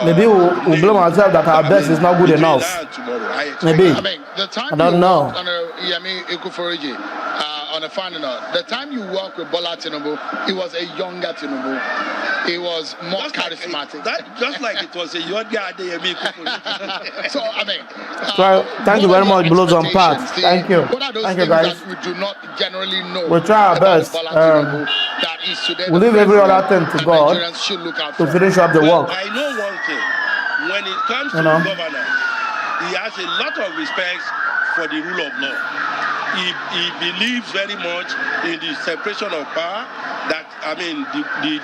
maybe we blame ourselves that our best is not good enough. Maybe. I mean, the time I don't know. On Yemi Ekuforiji, on a final note, the time you worked with Bola Tinubu, he was a younger Tinubu. He was more charismatic. Just like it was a younger Yemi Ekuforiji. So, I mean... So, thank you very much, Blows on Part. Thank you. What are those Thank you, things guys. that we do not generally know? We'll try our about best. Bola Tinubu that is today We'll the leave every president other thing to and God Nigerians should look out to for? finish up the Well, work. I know one thing. When it comes to You know. governance, he has a lot of respect for the rule of law. He believes very much in the separation of power, that, I mean, the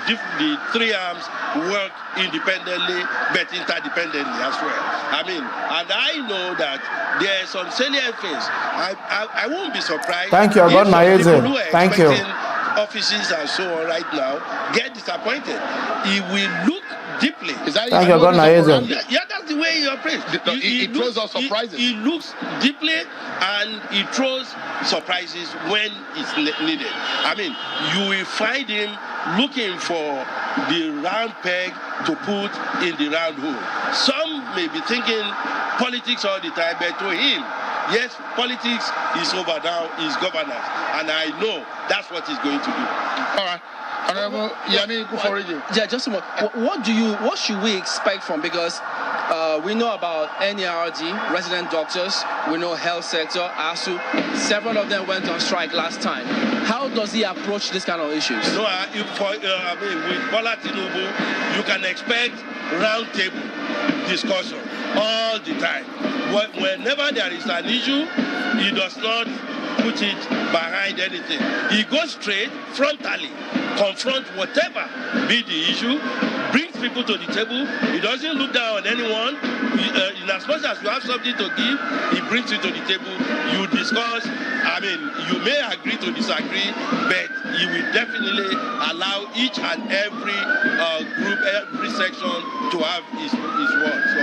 three arms work independently but interdependently as well. I mean, and I know that there are some salient things. I won't be surprised. Thank you, if God some Naeze. people who are Thank you. expecting offices and so on right now get disappointed. He will look deeply. Thank you, God Naeze. Yeah, that's the way he operates. He throws out surprises. He looks deeply and he throws surprises when it's needed. I mean, you will find him looking for the round peg to put in the round hole. Some may be thinking politics all the time, but to him, yes, politics is over now, is governance, and I know that's what he's going to do. All right. Honorable Yemi Kuforiji. Yeah, just a moment. What should we expect from, because we know about NERD, resident doctors, we know health sector, ASU, several of them went on strike last time. How does he approach this kind of issues? No, with Bola Tinubu, you can expect round table discussion all the time. Whenever there is an issue, he does not put it behind anything. He goes straight, frontally, confront whatever be the issue, brings people to the table. He doesn't look down on anyone. In as much as you have something to give, he brings it to the table. You discuss. I mean, you may agree to disagree, but he will definitely allow each and every group, every section to have his word. So,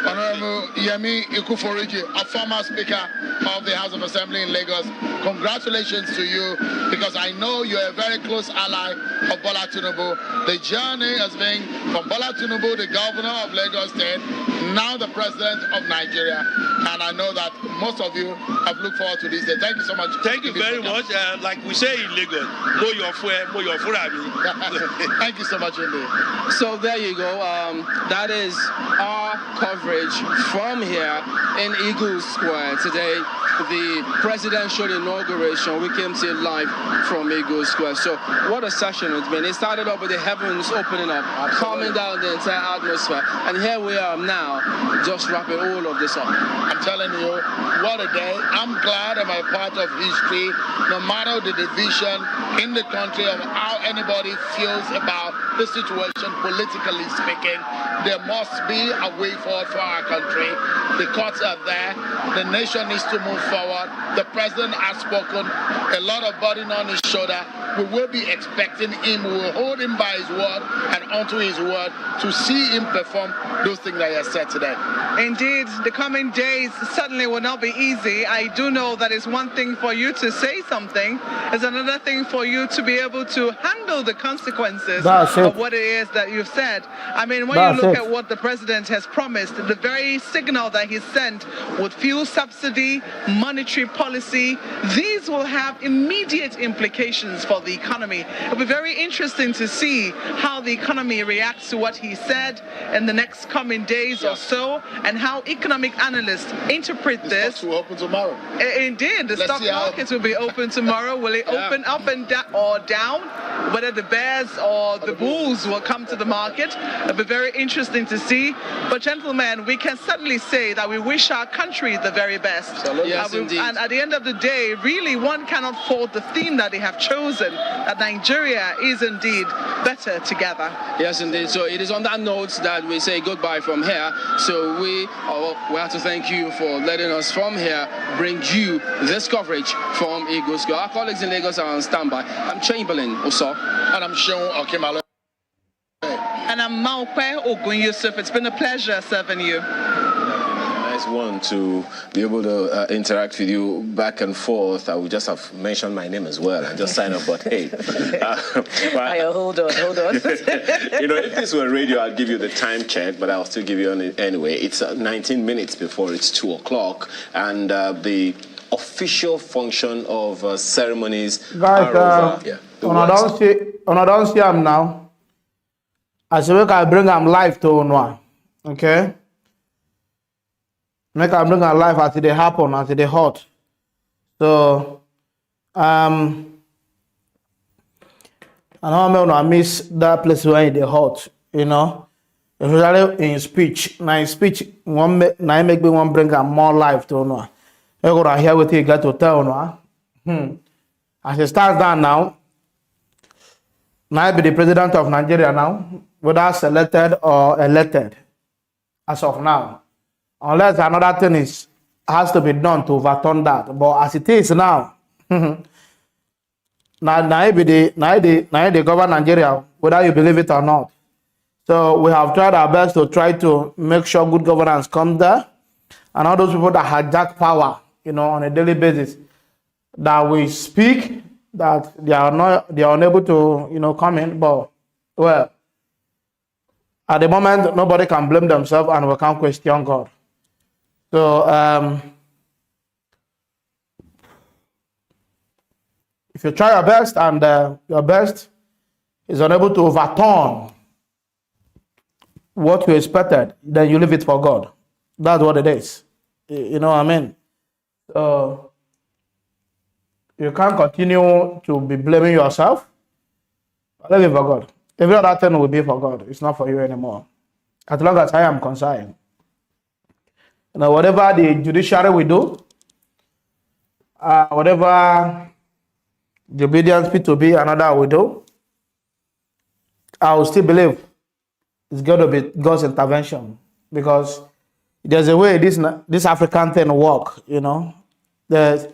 Honorable Yemi Ikuforiji, a former Speaker of the House of Assembly in Lagos, congratulations to you, because I know you're a very close ally of Bola Tinubu. The journey has been from Bola Tinubu, the governor of Lagos State, now the president of Nigeria, and I know that most of you have looked forward to this day. Thank you so much. Thank you very much. Like we say in Lagos, know your friend, know your friend. Thank you so much indeed. So there you go. That is our coverage from here in Eagle Square today. The presidential inauguration, we came to it live from Eagle Square. So what a session it's been. It started off with the heavens opening up, calming down the entire atmosphere. And here we are now, just wrapping all of this up. I'm telling you, what a day. I'm glad I'm a part of history, no matter the division in the country of how anybody feels about the situation, politically speaking. There must be a way forward for our country. The courts are there. The nation needs to move forward. The president has spoken. A lot of burden on his shoulder. We will be expecting him. We will hold him by his word and onto his word to see him perform those things that he has said today. Indeed, the coming days certainly will not be easy. I do know that it's one thing for you to say something. It's another thing for you to be able to handle the consequences of what it is that you've said. I mean, when you look at what the president has promised, the very signal that he sent with fuel subsidy, monetary policy, these will have immediate implications for the economy. It'll be very interesting to see how the economy reacts to what he said in the next coming days or so, and how economic analysts interpret this. The stocks will open tomorrow. Indeed, the stock markets will be open tomorrow. Will it open up and or down? Whether the bears or the bulls will come to the market, it'll be very interesting to see. But gentlemen, we can certainly say that we wish our country the very best. Yes, indeed. And at the end of the day, really, one cannot fault the theme that they have chosen, that Nigeria is indeed better together. Yes, indeed. So it is on that note that we say goodbye from here. So we have to thank you for letting us from here bring you this coverage from Eagle Square. Our colleagues in Lagos are on standby. I'm Chamberlain Oso. And I'm Seun Okemalo. And I'm Maokwe Ogun Yusuf. It's been a pleasure serving you. Nice one to be able to interact with you back and forth. I would just have mentioned my name as well and just sign up, but hey. Hold on. If this were radio, I'd give you the time check, but I'll still give you it anyway. It's 19 minutes before it's 2 o'clock, and the official function of ceremonies guys, are over. When I don't see him now, I say I bring him live to Unwa, okay? Make I bring him live as they happen, as they hot. So, I know I miss that place where they hot, especially in speech. Now in speech, make me one bring him more live to Unwa. I go to hear what he got to tell Unwa. As it starts down now, I be the president of Nigeria now, whether selected or elected, as of now. Unless another thing has to be done to overturn that. But as it is now, now I be the govern Nigeria, whether you believe it or not. So we have tried our best to try to make sure good governance comes there. And all those people that hijack power, on a daily basis, that we speak, that they are unable to, come in. But, well, at the moment, nobody can blame themselves and we can't question God. So, if you try your best and your best is unable to overturn what you expected, then you leave it for God. That's what it is. You know what I mean? So you can't continue to be blaming yourself. Leave it for God. Every other thing will be for God. It's not for you anymore. As long as I am concerned. Whatever the judiciary will do, whatever the obedience P2B another will do, I will still believe it's going to be God's intervention, because there's a way this African thing work, There's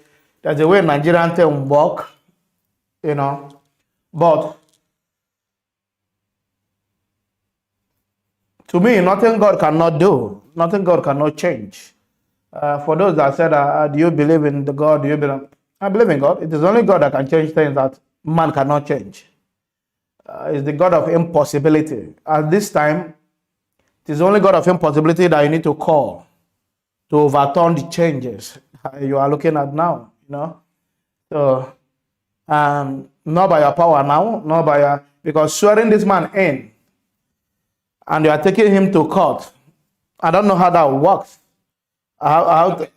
a way Nigerian thing work, But to me, nothing God cannot do, nothing God cannot change. For those that said, do you believe in the God? Do you believe? I believe in God. It is only God that can change things that man cannot change. It's the God of impossibility. At this time, it is only God of impossibility that you need to call to overturn the changes you are looking at now. So, not by your power now, not by your, because swearing this man in, and you are taking him to court. I don't know how that works. I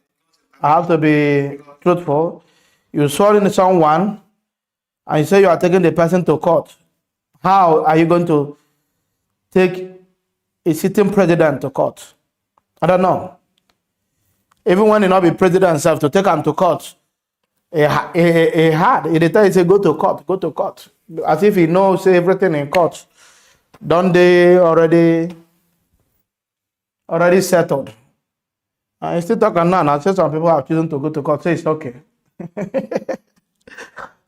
have to be truthful. You swear in someone, and you say you are taking the person to court. How are you going to take a sitting president to court? I don't know. Even when he not be president himself, to take him to court, he had. He tell you, say, go to court. As if he knows everything in court. Don't they already settled? I still talking now. I say some people have chosen to go to court. Say it's okay.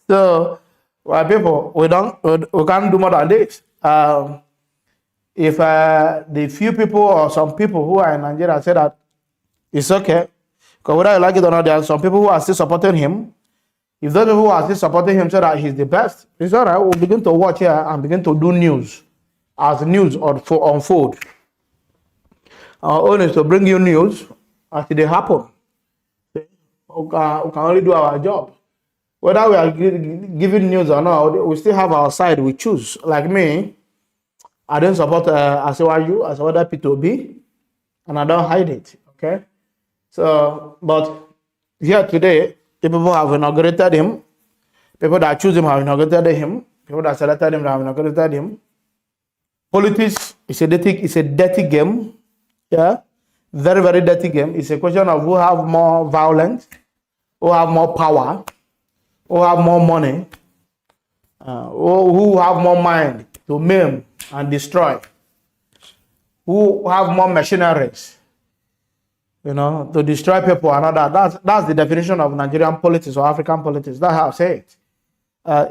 So, well, people, we can't do more than this. If the few people or some people who are in Nigeria say that it's okay, because whether you like it or not, there are some people who are still supporting him. If those people who are still supporting him say that he's the best, it's all right. We'll begin to watch here and begin to do news as news unfold. Our own is to bring you news as they happen. We can only do our job. Whether we are giving news or not, we still have our side we choose. Like me, I don't support ASEWAJU, I support P2B, and I don't hide it. Okay? So, but here today, people have inaugurated him. People that choose him have inaugurated him. People that selected him have inaugurated him. Politics is a dirty game. Yeah? Very, very dirty game. It's a question of who have more violence, who have more power, who have more money, who have more mind to maim and destroy, who have more machineries, to destroy people and all that. That's the definition of Nigerian politics or African politics. That's how I say it.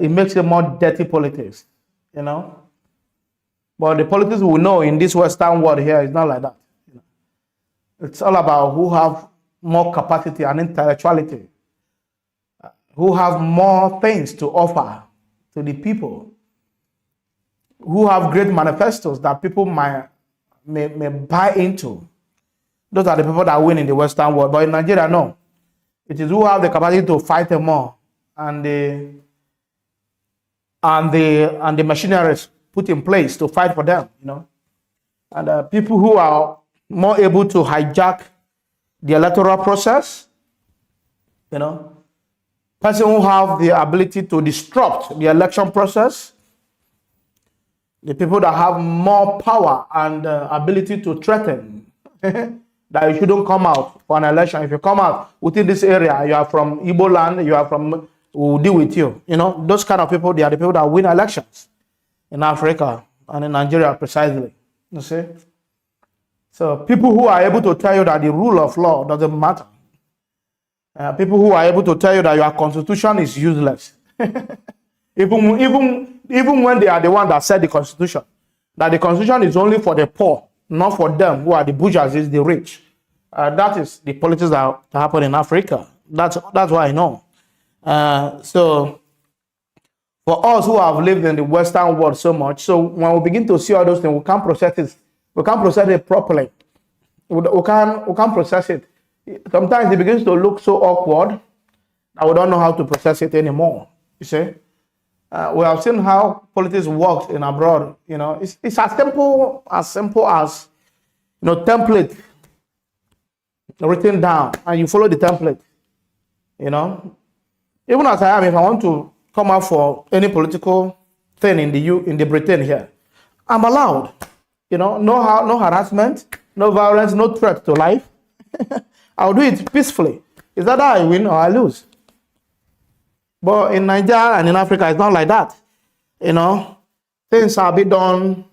It makes it more dirty politics, But the politics we know in this Western world here is not like that. It's all about who have more capacity and intellectuality, who have more things to offer to the people, who have great manifestos that people may buy into. Those are the people that win in the Western world. But in Nigeria, no. It is who have the capacity to fight them more, and the machineries put in place to fight for them, And people who are more able to hijack the electoral process, person who have the ability to disrupt the election process, the people that have more power and ability to threaten that you shouldn't come out for an election. If you come out within this area, you are from Igbo land, you are from, we'll deal with you. Those kind of people, they are the people that win elections in Africa and in Nigeria precisely. You see? So people who are able to tell you that the rule of law doesn't matter. People who are able to tell you that your constitution is useless. even when they are the one that said the constitution, that the constitution is only for the poor, not for them who are the bourgeoisie, the rich. That is the politics that happen in Africa. That's what I know. So for us who have lived in the Western world so much, so when we begin to see all those things, we can't process it. We can't process it properly. We can't process it. Sometimes it begins to look so awkward that we don't know how to process it anymore. You see, we have seen how politics works in abroad. You know, it's as simple as template written down, and you follow the template. You know, even as I am, if I want to come out for any political thing in the Britain here, I'm allowed. You know, no harassment, no violence, no threat to life. I'll do it peacefully. Is that how I win or I lose? But in Nigeria and in Africa, it's not like that. You know, things are being done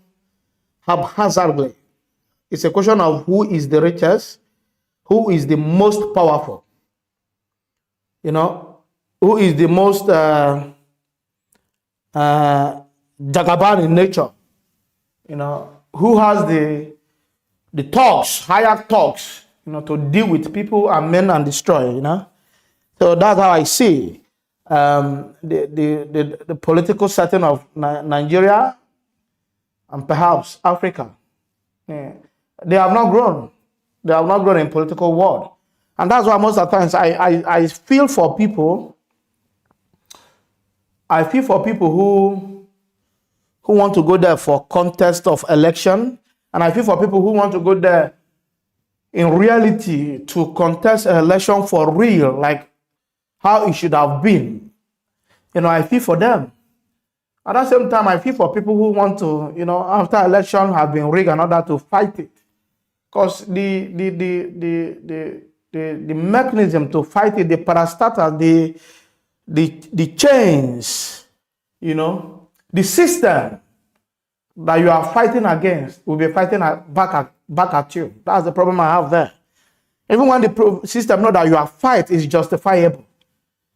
haphazardly. It's a question of who is the richest, who is the most powerful. You know, who is the most jagaban in nature. You know, who has the talks, higher talks, to deal with people and men and destroy, So that's how I see the political setting of Nigeria and perhaps Africa. Yeah. They have not grown. They have not grown in political world. And that's why most of the times I feel for people. I feel for people who want to go there for contest of election. And I feel for people who want to go there in reality to contest an election for real, like how it should have been. I feel for them. At the same time, I feel for people who want to, after election have been rigged in order to fight it. Because the mechanism to fight it, the parastatal, the chains, the system that you are fighting against will be fighting back at you. That's the problem I have there. Even when the system knows that your fight is justifiable,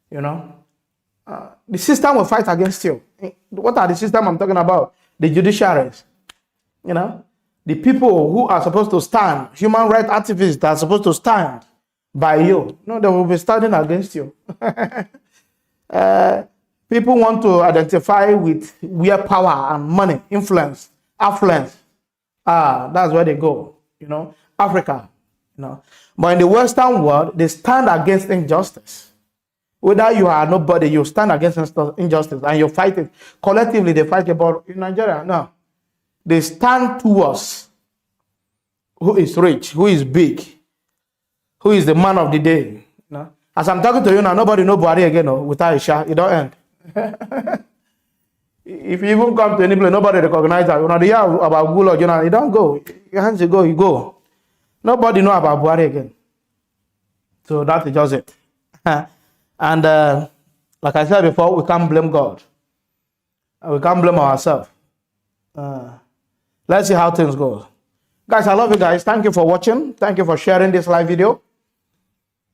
the system will fight against you. What are the system I'm talking about? The judiciaries, the people who are supposed to stand, human rights activists that are supposed to stand by you. They will be standing against you. People want to identify with where power and money, influence, affluence. That's where they go, Africa, But in the Western world, they stand against injustice. Whether you are nobody, you stand against injustice and you fight it. Collectively, they fight about in Nigeria. No. They stand towards who is rich, who is big, who is the man of the day. As I'm talking to you now, nobody knows Buhari again without Isha. It don't end. If you even come to any place, nobody recognizes that. They hear about Gulo, you don't go. Your hands you go. Nobody know about Buhari again. So that is just it. And like I said before, we can't blame God. We can't blame ourselves. Let's see how things go. Guys, I love you guys. Thank you for watching. Thank you for sharing this live video.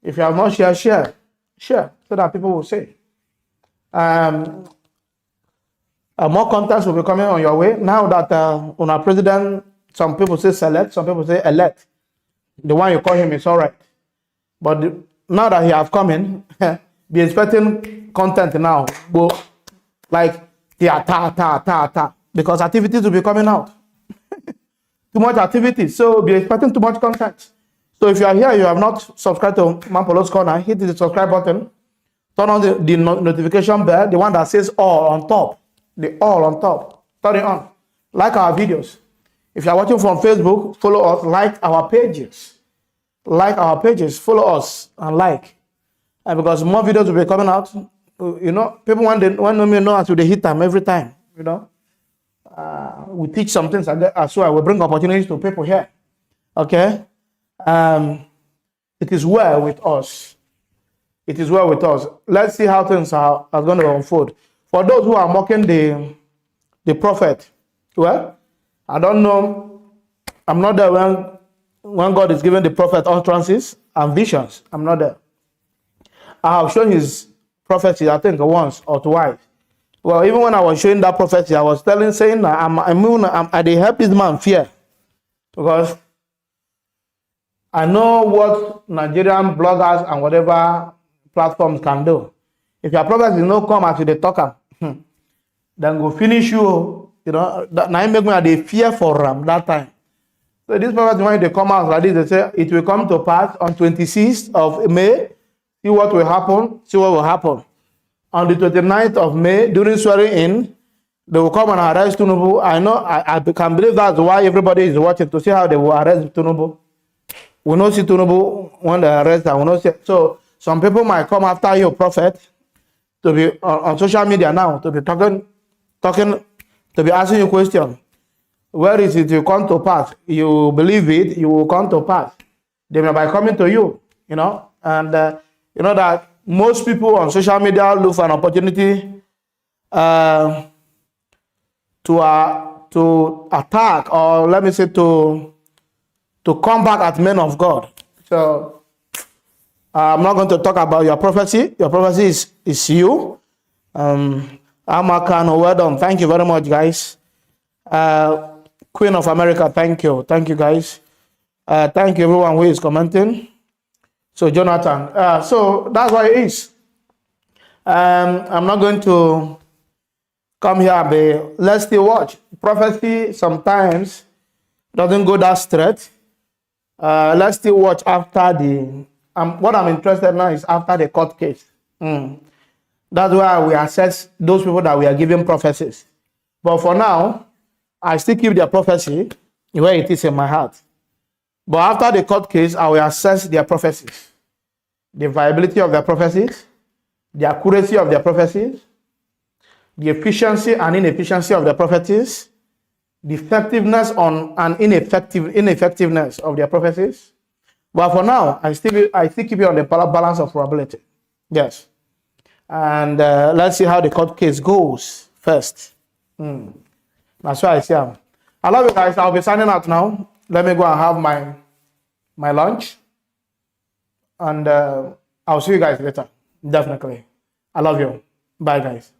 If you have not shared, share so that people will see. More contents will be coming on your way. Now that on our president, some people say select, some people say elect. The one you call him is all right. But now that he have come in, be expecting content now. Like, because activities will be coming out. Too much activity. So be expecting too much content. So if you are here, you have not subscribed to Mampolo's Corner, hit the subscribe button. Turn on the notification bell, the one that says all on top. The all on top. Turn it on. Like our videos. If you are watching from Facebook, follow us, like our pages. Like our pages, follow us and like. And because more videos will be coming out, people want me know as they hit them every time, we teach some things as well. We bring opportunities to people here. Okay? It is well with us. It is well with us. Let's see how things are going to unfold. For those who are mocking the prophet, well, I don't know. I'm not there when God is giving the prophet utterances and visions. I'm not there. I have shown his prophecy, I think, once or twice. Well, even when I was showing that prophecy, I was saying I they help this man fear. Because I know what Nigerian bloggers and whatever platforms can do. If your prophecy no come as you dey talk am, then go finish you. You know, now make me they fear for them that time. So this prophecy, when they come out like this, they say it will come to pass on 26th of May. See what will happen. See what will happen. On the 29th of May, during swearing in, they will come and arrest Tinubu. I know, I can believe that's why everybody is watching to see how they will arrest Tinubu. We don't see Tinubu when they arrest and we don't see. So some people might come after your prophet to be on social media now, to be talking, to be asking you questions. Where is it? You come to pass. You believe it, you will come to pass. They may be coming to you, you know, and you know that most people on social media look for an opportunity to attack, or let me say to come back at men of God. So I'm not going to talk about your prophecy. Your prophecy is you. Amakan, well done. Thank you very much, guys. Queen of America, thank you. Thank you, guys. Thank you, everyone who is commenting. So, Jonathan. So, that's what it is. I'm not going to come here, but let's still watch. Prophecy sometimes doesn't go that straight. Let's still watch after the... what I'm interested in now is after the court case. That's why we assess those people that we are giving prophecies. But for now, I still keep their prophecy where it is in my heart. But after the court case, I will assess their prophecies. The viability of their prophecies, the accuracy of their prophecies, the efficiency and inefficiency of their prophecies, the effectiveness and ineffectiveness of their prophecies. But for now, I still keep it on the balance of probability. Yes. And let's see how the court case goes first. That's why I say I love you guys. I'll be signing out now. Let me go and have my lunch. And I'll see you guys later. Definitely. I love you. Bye, guys.